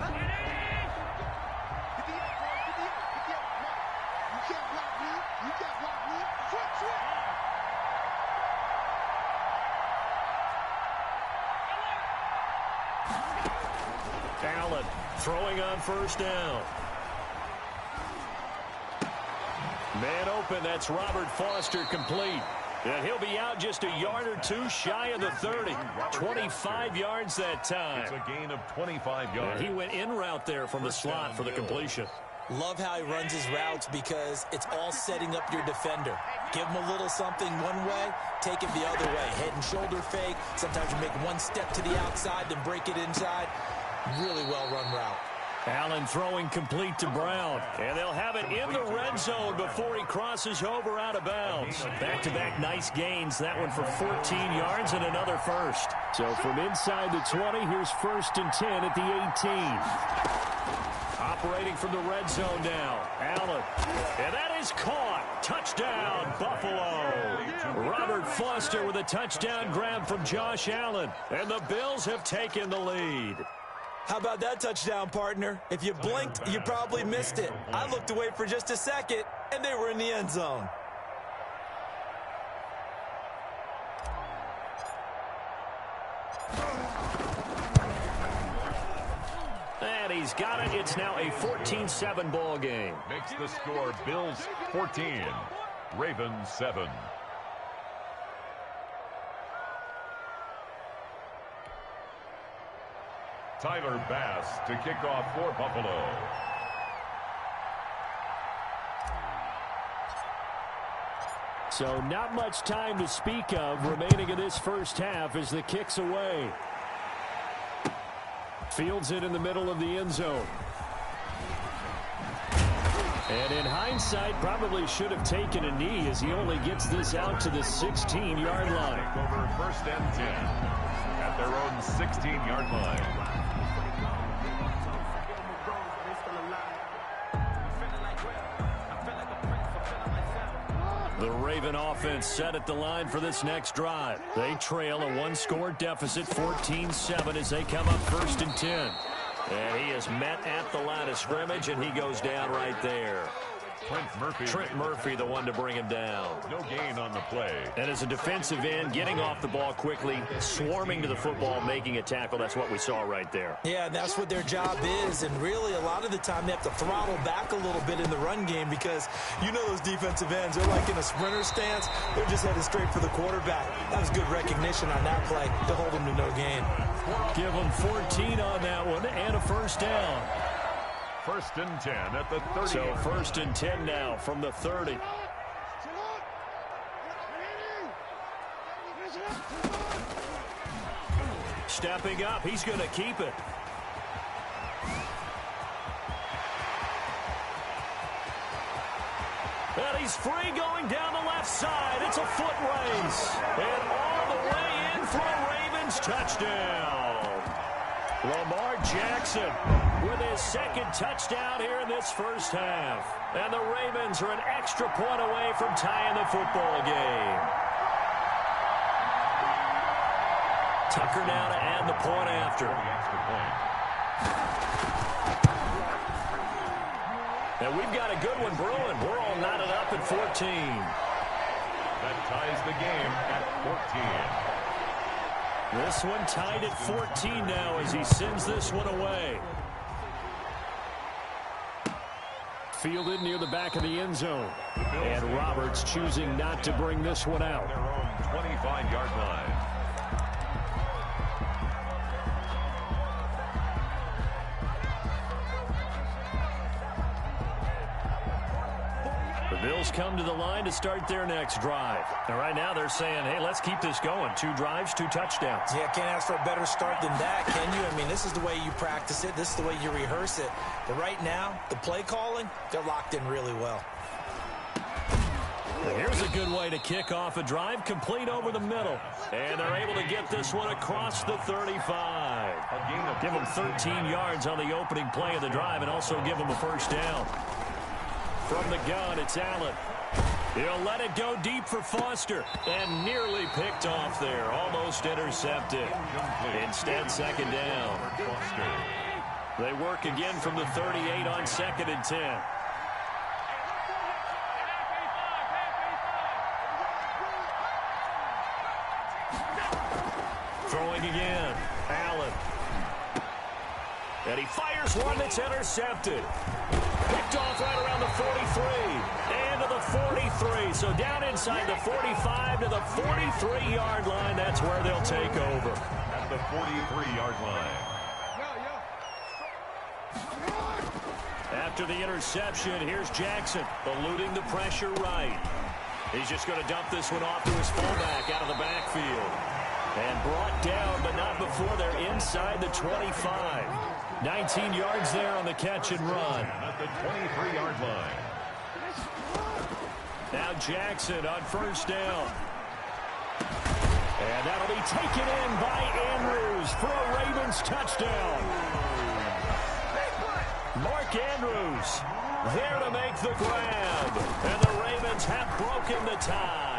Allen throwing on first down. Man open, that's Robert Foster complete. And he'll be out just a yard or two shy of the 30. 25 yards that time. It's a gain of 25 yards. And he went in route there from the slot for the completion. Love how he runs his routes because it's all setting up your defender. Give him a little something one way, take it the other way. Head and shoulder fake. Sometimes you make one step to the outside, then break it inside. Really well-run route. Allen throwing complete to Brown. And they'll have it in the red zone before he crosses over out of bounds. Back-to-back nice gains. That one for 14 yards and another first. So from inside the 20, here's 1st and 10 at the 18. Operating from the red zone now. Allen. And that is caught. Touchdown, Buffalo. Robert Foster with a touchdown grab from Josh Allen. And the Bills have taken the lead. How about that touchdown, partner? If you blinked, you probably missed it. I looked away for just a second, and they were in the end zone. And he's got it. It's now a 14-7 ball game. Makes the score Bills 14, Ravens 7. Tyler Bass to kick off for Buffalo. So not much time to speak of remaining in this first half as the kick's away. Fields it in the middle of the end zone. And in hindsight, probably should have taken a knee as he only gets this out to the 16-yard line. Over 1st and 10 at their own 16-yard line. The Raven offense set at the line for this next drive. They trail a one-score deficit, 14-7, as they come up 1st and 10. And he is met at the line of scrimmage, and he goes down right there. Trent Murphy, the one to bring him down. No gain on the play. And as a defensive end, getting off the ball quickly, swarming to the football, making a tackle, that's what we saw right there. Yeah, that's what their job is, and really a lot of the time they have to throttle back a little bit in the run game because you know those defensive ends, they're like in a sprinter stance. They're just headed straight for the quarterback. That was good recognition on that play to hold him to no gain. Give him 14 on that one and a first down. 1st and 10 at the 30. So 1st and 10 now from the 30. Stepping up, he's going to keep it. And he's free going down the left side. It's a foot race. And all the way in for a Ravens touchdown. Lamar Jackson with his 2nd touchdown here in this first half. And the Ravens are an extra point away from tying the football game. Tucker now to add the point after. And we've got a good one brewing. We're all knotted up at 14. That ties the game at 14. This one tied at 14 now as he sends this one away. Fielded near the back of the end zone. And Roberts choosing not to bring this one out. Their own 25-yard line. Bills come to the line to start their next drive. And right now they're saying, hey, let's keep this going. 2 drives, 2 touchdowns. Yeah, can't ask for a better start than that, can you? I mean, this is the way you practice it. This is the way you rehearse it. But right now, the play calling, they're locked in really well. Here's a good way to kick off a drive, complete over the middle. And they're able to get this one across the 35. Give them 13 yards on the opening play of the drive and also give them a first down. From the gun, it's Allen. He'll let it go deep for Foster. And nearly picked off there. Almost intercepted. Instead, second down. They work again from the 38 on 2nd and 10. Throwing again. Allen. And he fires one that's intercepted. Picked off right around the 43. And to the 43. So down inside the 45 to the 43-yard line. That's where they'll take over. At the 43-yard line. After the interception, here's Jackson eluding the pressure right. He's just going to dump this one off to his fullback out of the backfield. And brought down, but not before they're inside the 25. 19 yards there on the catch and run. At the 23-yard line. Now Jackson on first down. And that'll be taken in by Andrews for a Ravens touchdown. Mark Andrews there to make the grab. And the Ravens have broken the tie.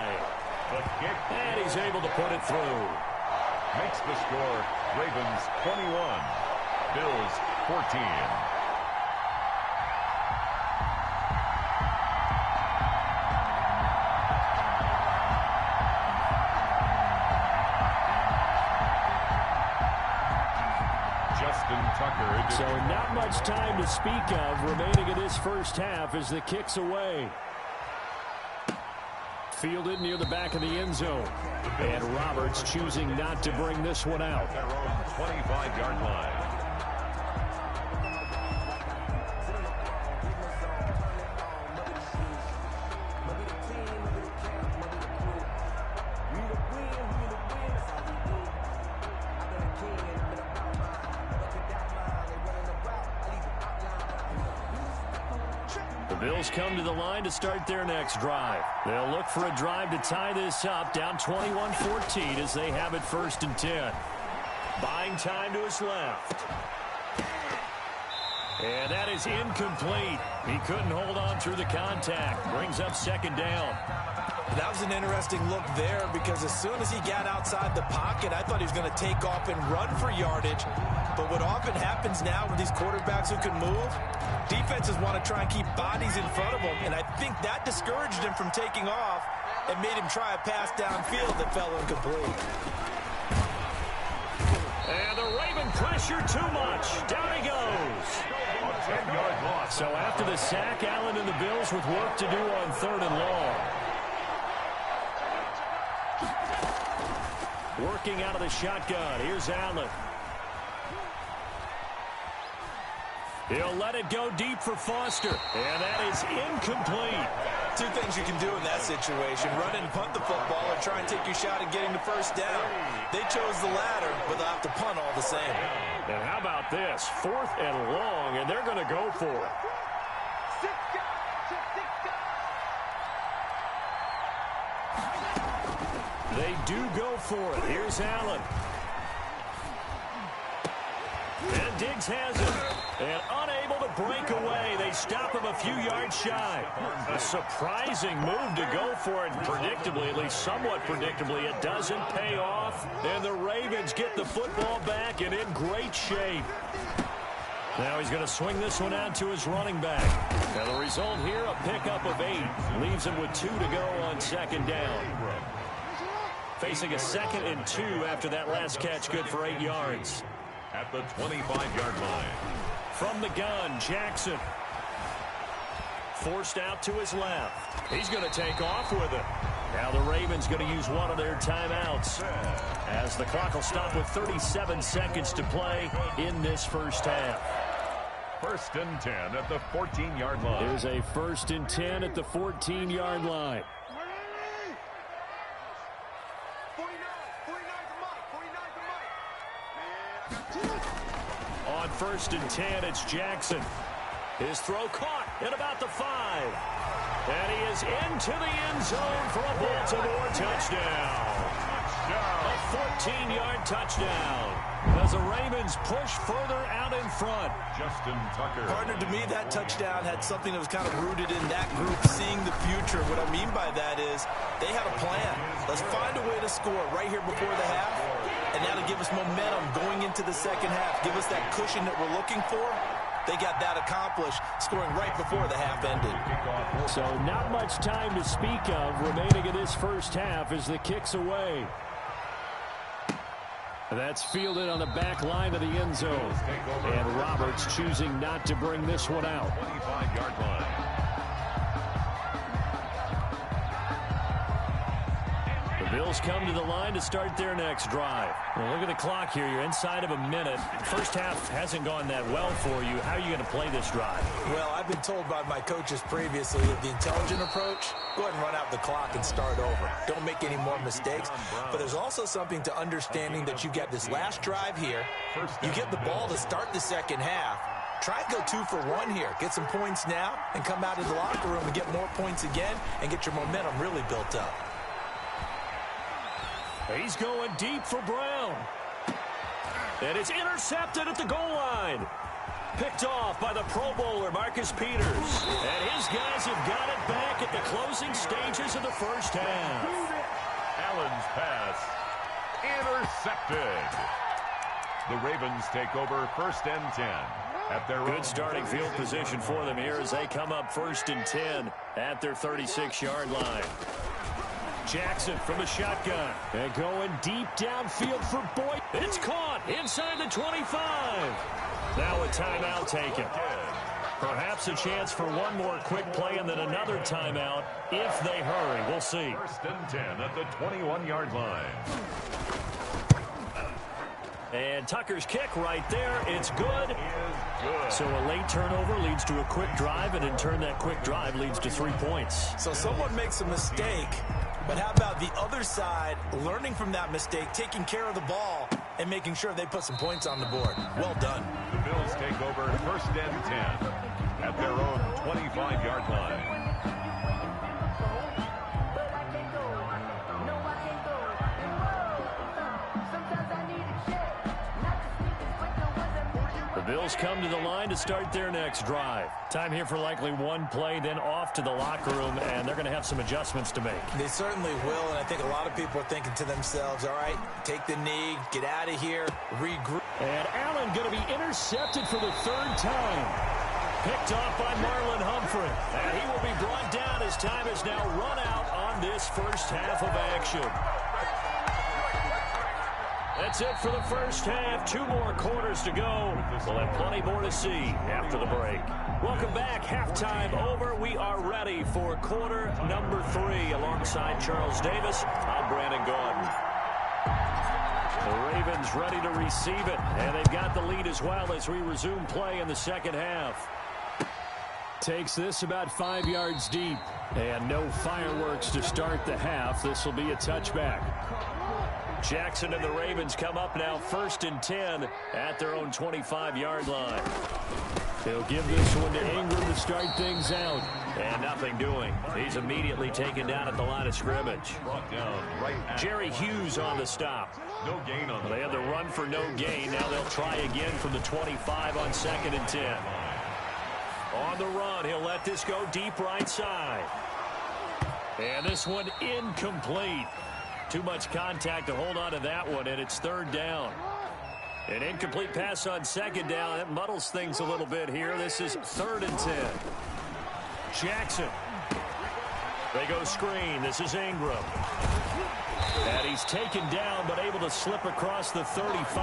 And he's able to put it through. Makes the score Ravens 21, Bills 14. Justin Tucker. So not much time to speak of remaining in this first half as the kick's away. Fielded near the back of the end zone. And Roberts choosing not to bring this one out. Their own 25-yard line. Bills come to the line to start their next drive. They'll look for a drive to tie this up, down 21-14 as they have it 1st and 10. Buying time to his left. And that is incomplete. He couldn't hold on through the contact. Brings up 2nd down. That was an interesting look there because as soon as he got outside the pocket, I thought he was going to take off and run for yardage. But what often happens now with these quarterbacks who can move, defenses want to try and keep bodies in front of them, and I think that discouraged him from taking off and made him try a pass downfield that fell incomplete. And the Raven pressure too much. Down he goes. 10-yard loss. So after the sack, Allen and the Bills with work to do on 3rd and long. Working out of the shotgun. Here's Allen. He'll let it go deep for Foster. And that is incomplete. 2 things you can do in that situation. Run and punt the football or try and take your shot at getting the first down. They chose the latter, but they'll have to punt all the same. And how about this? 4th and long, and they're going to go for it. They do go for it. Here's Allen. And Diggs has it. And unable to break away. They stop him a few yards shy. A surprising move to go for it. Predictably, at least somewhat predictably, it doesn't pay off. And the Ravens get the football back and in great shape. Now he's going to swing this one out to his running back. And the result here, a pickup of 8. Leaves him with 2 to go on 2nd down. Facing a 2nd and 2 after that last catch, good for 8 yards. At the 25-yard line. From the gun, Jackson. Forced out to his left. He's going to take off with it. Now the Ravens going to use one of their timeouts as the clock will stop with 37 seconds to play in this first half. First and 10 at the 14-yard line. Here's a first and 10 at the 14-yard line. On first and 10, it's Jackson. His throw caught at about the 5. And he is into the end zone for a Baltimore touchdown. A 14-yard touchdown as the Ravens push further out in front. Justin Tucker. Partner, to me, that touchdown had something that was kind of rooted in that group seeing the future. What I mean by that is they had a plan. Let's find a way to score right here before the half, and that'll give us momentum going into the second half. Give us that cushion that we're looking for. They got that accomplished, scoring right before the half ended. So not much time to speak of remaining in this first half as the kick's away. That's fielded on the back line of the end zone. And Roberts choosing not to bring this one out. 25-yard line. The Bills come to the line to start their next drive. Well, look at the clock here. You're inside of a minute. First half hasn't gone that well for you. How are you going to play this drive? Well, I've been told by my coaches previously that the intelligent approach, go ahead and run out the clock and start over. Don't make any more mistakes. But there's also something to understanding that you get this last drive here. You get the ball to start the second half. Try and go 2 for 1 here. Get some points now and come out of the locker room and get more points again and get your momentum really built up. He's going deep for Brown. And it's intercepted at the goal line. Picked off by the Pro Bowler, Marcus Peters. And his guys have got it back at the closing stages of the first half. Allen's pass intercepted. The Ravens take over first and 10 at their Good starting field position for them here as they come up first and 10 at their 36-yard line. Jackson from the shotgun. And going deep downfield for Boyd. It's caught inside the 25. Now a timeout taken. Perhaps a chance for one more quick play and then another timeout if they hurry. We'll see. First and 10 at the 21-yard line. And Tucker's kick right there. It's good. So a late turnover leads to a quick drive, and in turn that quick drive leads to 3 points. So someone makes a mistake, but how about the other side learning from that mistake, taking care of the ball, and making sure they put some points on the board? Well done. The Bills take over first and 10 at their own 25-yard line. Bills come to the line to start their next drive. Time here for likely one play, then off to the locker room, and they're going to have some adjustments to make. They certainly will, and I think a lot of people are thinking to themselves, all right, take the knee, get out of here, regroup. And Allen going to be intercepted for the 3rd time. Picked off by Marlon Humphrey. And he will be brought down as time is now run out on this first half of action. That's it for the first half. 2 more quarters to go. We'll have plenty more to see after the break. Welcome back. Halftime over. We are ready for quarter number 3. Alongside Charles Davis, I'm Brandon Gordon. The Ravens ready to receive it. And they've got the lead as well as we resume play in the second half. Takes this about 5 yards deep. And no fireworks to start the half. This will be a touchback. Jackson and the Ravens come up now first and 10 at their own 25-yard line. They'll give this one to Ingram to start things out. And nothing doing. He's immediately taken down at the line of scrimmage. Jerry Hughes on the stop. No gain on They had the run for no gain. Now they'll try again from the 25 on 2nd and 10. On the run, he'll let this go deep right side. And this one incomplete. Too much contact to hold on to that one, and it's 3rd down. An incomplete pass on 2nd down. That muddles things a little bit here. This is 3rd and 10. Jackson. They go screen. This is Ingram. And he's taken down, but able to slip across the 35.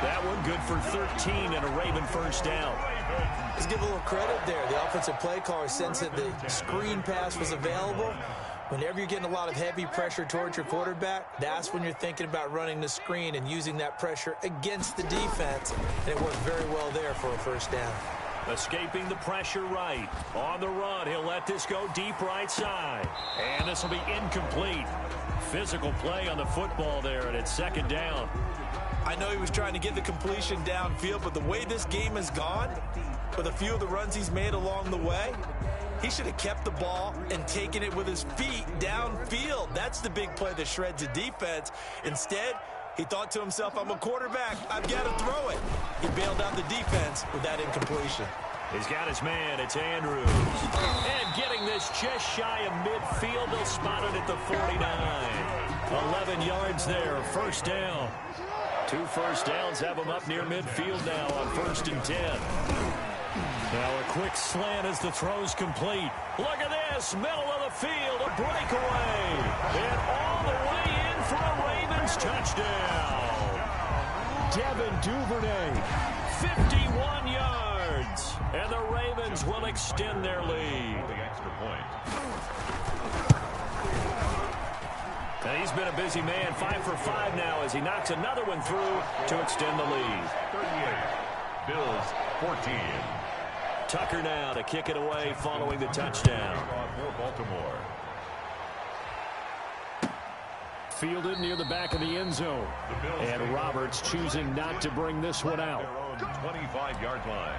That one good for 13 and a Raven first down. Let's give a little credit there. The offensive play caller sensed that the screen pass was available. Whenever you're getting a lot of heavy pressure towards your quarterback, that's when you're thinking about running the screen and using that pressure against the defense. And it worked very well there for a first down. Escaping the pressure right. On the run, he'll let this go deep right side. And this will be incomplete. Physical play on the football there, and it's second down. I know he was trying to get the completion downfield, but the way this game has gone, with a few of the runs he's made along the way, he should have kept the ball and taken it with his feet downfield. That's the big play that shreds a defense. Instead, he thought to himself, I'm a quarterback. I've got to throw it. He bailed out the defense with that incompletion. He's got his man. It's Andrews. And getting this just shy of midfield. They'll spot it at the 49. 11 yards there. First down. 2 first downs have him up near midfield now on 1st and 10. Now a quick slant as the throw's complete. Look at this. Middle of the field. A breakaway. And all the way in for a Ravens touchdown. Devin Duvernay. 51 yards. And the Ravens will extend their lead. The extra point. And he's been a busy man, 5 for 5 now as he knocks another one through to extend the lead. 38. Bills 14. Tucker now to kick it away following the touchdown. For Baltimore. Fielded near the back of the end zone. And Roberts choosing not to bring this one out. 25-yard line.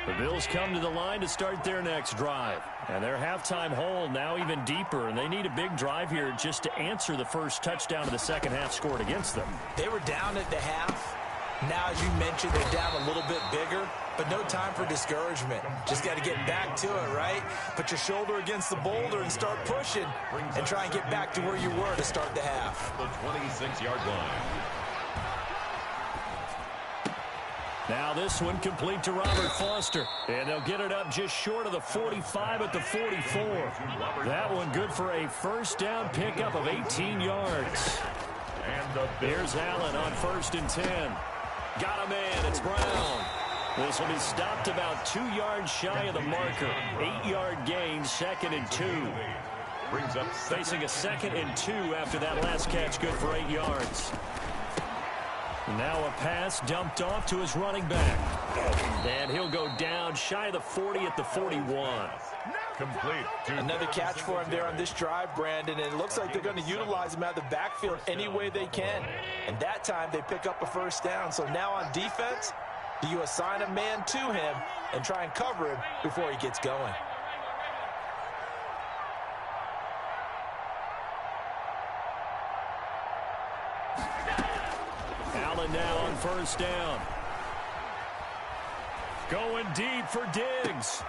The Bills come to the line to start their next drive. And their halftime hole now even deeper. And they need a big drive here just to answer the first touchdown of the second half scored against them. They were down at the half. Now, as you mentioned, they're down a little bit bigger, but no time for discouragement. Just got to get back to it, right? Put your shoulder against the boulder and start pushing and try and get back to where you were to start the half. The 26-yard line. Now this one complete to Robert Foster. And they'll get it up just short of the 45 at the 44. That one good for a first down pickup of 18 yards. And here's Allen on 1st and 10. Got a man. It's Brown. This will be stopped about 2 yards shy of the marker. 8-yard gain, 2nd and 2. Brings up facing a 2nd and 2 after that last catch, good for 8 yards. Now a pass dumped off to his running back. And he'll go down shy of the 40 at the 41. Complete. Another catch for him there on this drive, Brandon, and it looks like they're going to utilize him out of the backfield any way they can. And that time they pick up a first down. So now on defense, do you assign a man to him and try and cover him before he gets going? Allen now on first down. Going deep for Diggs.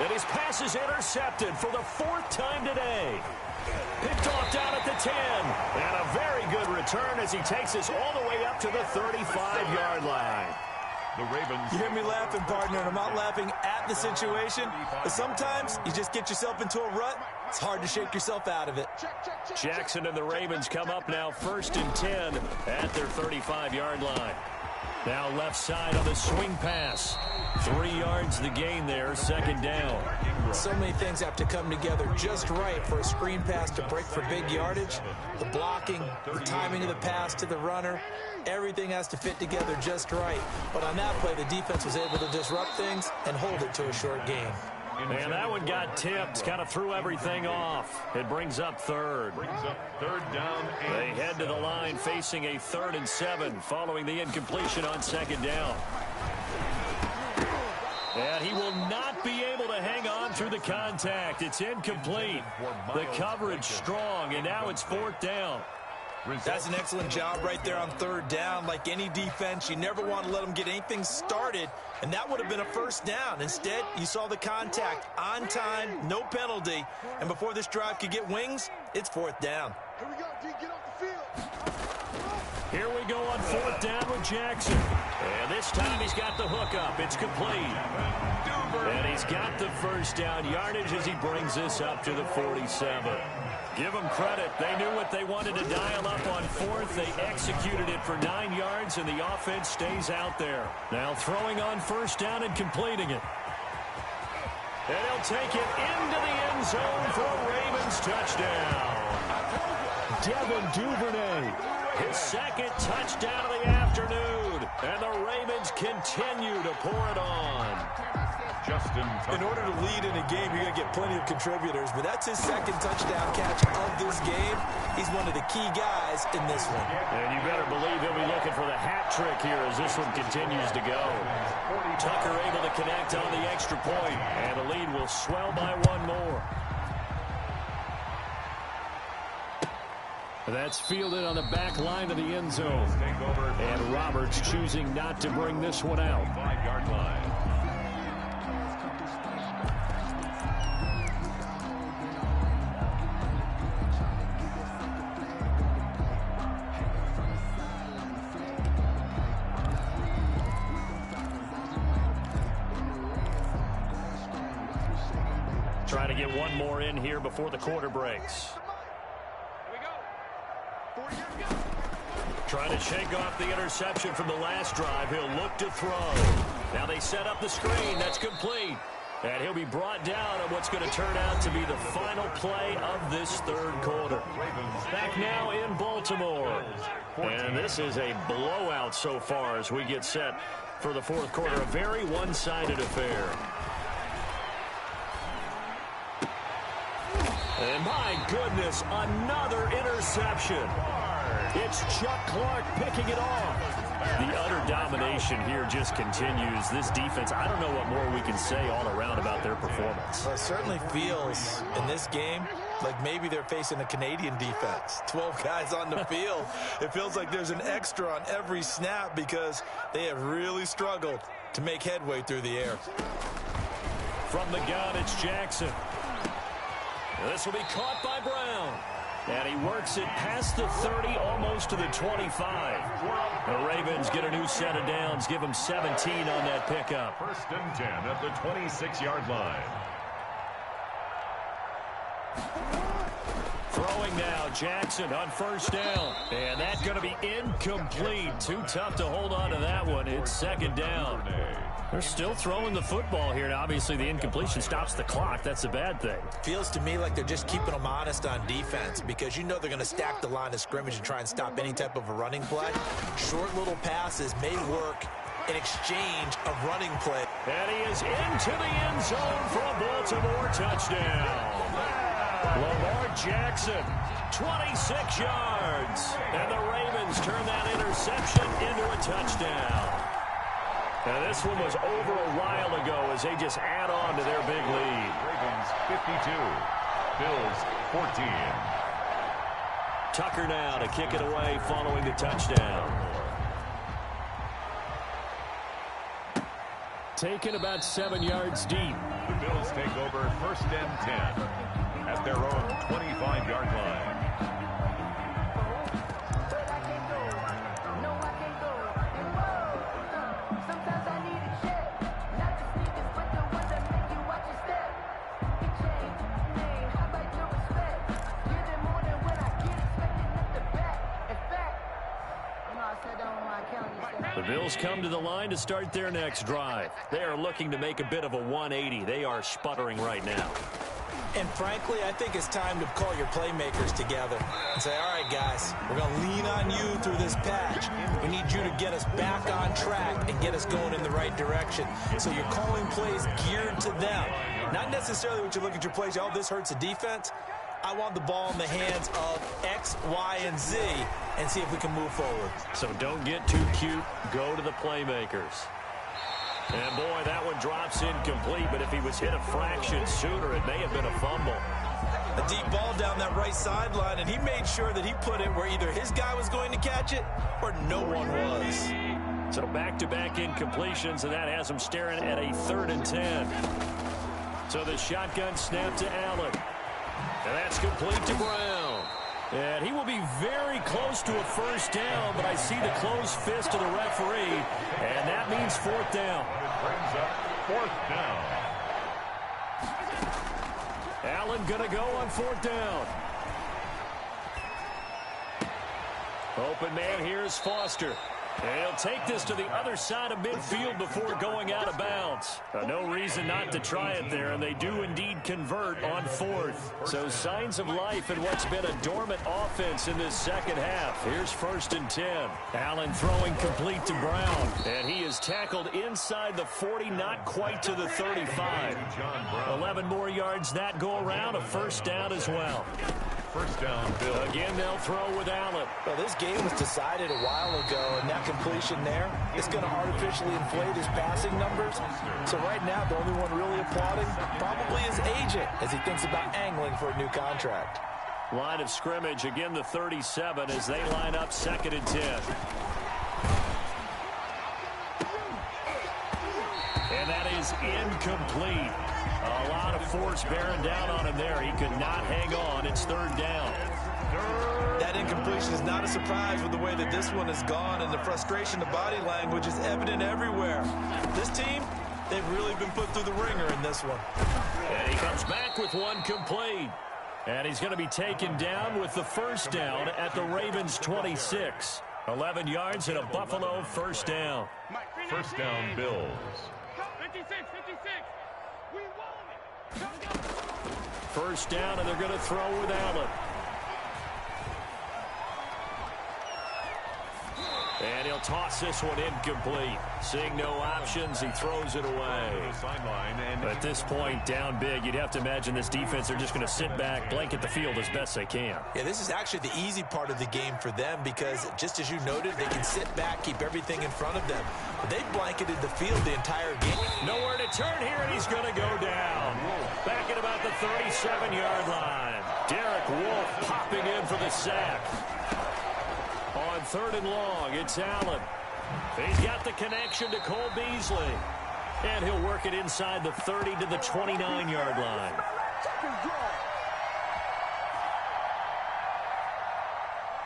And his pass is intercepted for the 4th time today. Picked off down at the 10. And a very good return as he takes us all the way up to the 35-yard line. The Ravens. You hear me laughing, partner, and I'm not laughing at the situation, but sometimes you just get yourself into a rut. It's hard to shake yourself out of it. Jackson and the Ravens come up now 1st and 10 at their 35-yard line. Now left side on the swing pass. 3 yards the gain there, 2nd down. So many things have to come together just right for a screen pass to break for big yardage. The blocking, the timing of the pass to the runner, everything has to fit together just right. But on that play, the defense was able to disrupt things and hold it to a short game. And that one got tipped, kind of threw everything off. It brings up 3rd. Brings up 3rd down. They head to the line facing a 3rd and 7 following the incompletion on 2nd down. And he will not be able to hang on through the contact. It's incomplete. The coverage strong, and now it's 4th down. That's an excellent job right there on 3rd down. Like any defense, you never want to let them get anything started, and that would have been a first down. Instead, you saw the contact on time, no penalty, and before this drive could get wings, it's 4th down. Here we go, D, get off the field. Here we go on 4th down with Jackson. And this time he's got the hookup. It's complete. And he's got the first down yardage as he brings this up to the 47. Give them credit. They knew what they wanted to dial up on 4th. They executed it for 9 yards, and the offense stays out there. Now throwing on 1st down and completing it. And he'll take it into the end zone for a Ravens touchdown. Devin Duvernay, his second touchdown of the afternoon. And the Ravens continue to pour it on. In order to lead in a game, you're going to get plenty of contributors, but that's his second touchdown catch of this game. He's one of the key guys in this one. And you better believe he'll be looking for the hat trick here as this one continues to go. Tucker able to connect on the extra point, and the lead will swell by one more. That's fielded on the back line of the end zone. And Roberts choosing not to bring this one out. 5-yard line. Try to get one more in here before the quarter breaks. Trying to shake off the interception from the last drive. He'll look to throw. Now they set up the screen. That's complete. And he'll be brought down on what's going to turn out to be the final play of this third quarter. Back now in Baltimore. And this is a blowout so far as we get set for the fourth quarter. A very one-sided affair. And my goodness, another interception. It's Chuck Clark picking it off. The utter domination here just continues. This defense, I don't know what more we can say all around about their performance. Well, it certainly feels in this game like maybe they're facing a Canadian defense. 12 guys on the field. It feels like there's an extra on every snap because they have really struggled to make headway through the air. From the gun, it's Jackson. This will be caught by Brown. And he works it past the 30, almost to the 25. The Ravens get a new set of downs, give them 17 on that pickup. 1st and 10 at the 26-yard line. Throwing now, Jackson on first down. And that's going to be incomplete. Too tough to hold on to that one. It's second down. They're still throwing the football here, and obviously the incompletion stops the clock. That's a bad thing. Feels to me like they're just keeping them honest on defense because you know they're going to stack the line of scrimmage and try and stop any type of a running play. Short little passes may work in exchange of running play. And he is into the end zone for a Baltimore touchdown. Lamar Jackson, 26 yards. And the Ravens turn that interception into a touchdown. Now, this one was over a while ago as they just add on to their big lead. Ravens 52, Bills 14. Tucker now to kick it away following the touchdown. Taken about 7 yards deep. The Bills take over 1st and 10 at their own 25-yard line. The Bills come to the line to start their next drive. They are looking to make a bit of a 180. They are sputtering right now. And frankly, I think it's time to call your playmakers together and say, all right, guys, we're going to lean on you through this patch. We need you to get us back on track and get us going in the right direction. So you're calling plays geared to them. Not necessarily what you look at your plays, oh, this hurts the defense. I want the ball in the hands of X, Y, and Z and see if we can move forward. So don't get too cute. Go to the playmakers. And, boy, that one drops incomplete, but if he was hit a fraction sooner, it may have been a fumble. A deep ball down that right sideline, and he made sure that he put it where either his guy was going to catch it or no one was. So back-to-back incompletions, and that has him staring at a 3rd and 10. So the shotgun snap to Allen. And that's complete to Brown. And he will be very close to a first down, but I see the closed fist of the referee, and that means 4th down. Brings up 4th down. Allen going to go on 4th down. Open man, here's Foster. And he'll take this to the other side of midfield before going out of bounds. No reason not to try it there, and they do indeed convert on fourth. So signs of life in what's been a dormant offense in this second half. Here's 1st and 10. Allen throwing complete to Brown, and he is tackled inside the 40, not quite to the 35. 11 more yards that go around, a 1st down as well. 1st down, Bill. Again, they'll throw with Allen. Well, this game was decided a while ago, and that completion there is going to artificially inflate his passing numbers. So right now, the only one really applauding probably his agent as he thinks about angling for a new contract. Line of scrimmage, again the 37 as they line up 2nd and 10. And that is incomplete. A lot of force bearing down on him there. He could not hang on. It's 3rd down. That incompletion is not a surprise with the way that this one has gone, and the frustration, the body language is evident everywhere. This team, they've really been put through the ringer in this one. And he comes back with one complete. And he's going to be taken down with the 1st down at the Ravens 26. 11 yards and a Buffalo 1st down. 1st down, Bills. 56. 1st down, and they're going to throw with Allen. And he'll toss this one incomplete. Seeing no options, he throws it away. At this point, down big, you'd have to imagine this defense, they're just going to sit back, blanket the field as best they can. Yeah, this is actually the easy part of the game for them because, just as you noted, they can sit back, keep everything in front of them. But they blanketed the field the entire game. Nowhere to turn here, and he's going to go down. Back at about the 37-yard line. Derek Wolfe popping in for the sack. On 3rd and long, it's Allen. He's got the connection to Cole Beasley. And he'll work it inside the 30 to the 29-yard line.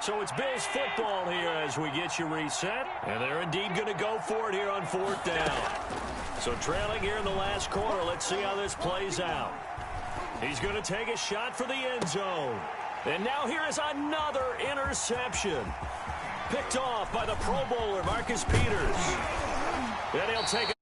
So it's Bills football here as we get you reset. And they're indeed going to go for it here on 4th down. So trailing here in the last quarter, let's see how this plays out. He's going to take a shot for the end zone. And now here is another interception. Picked off by the Pro Bowler, Marcus Peters. And he'll take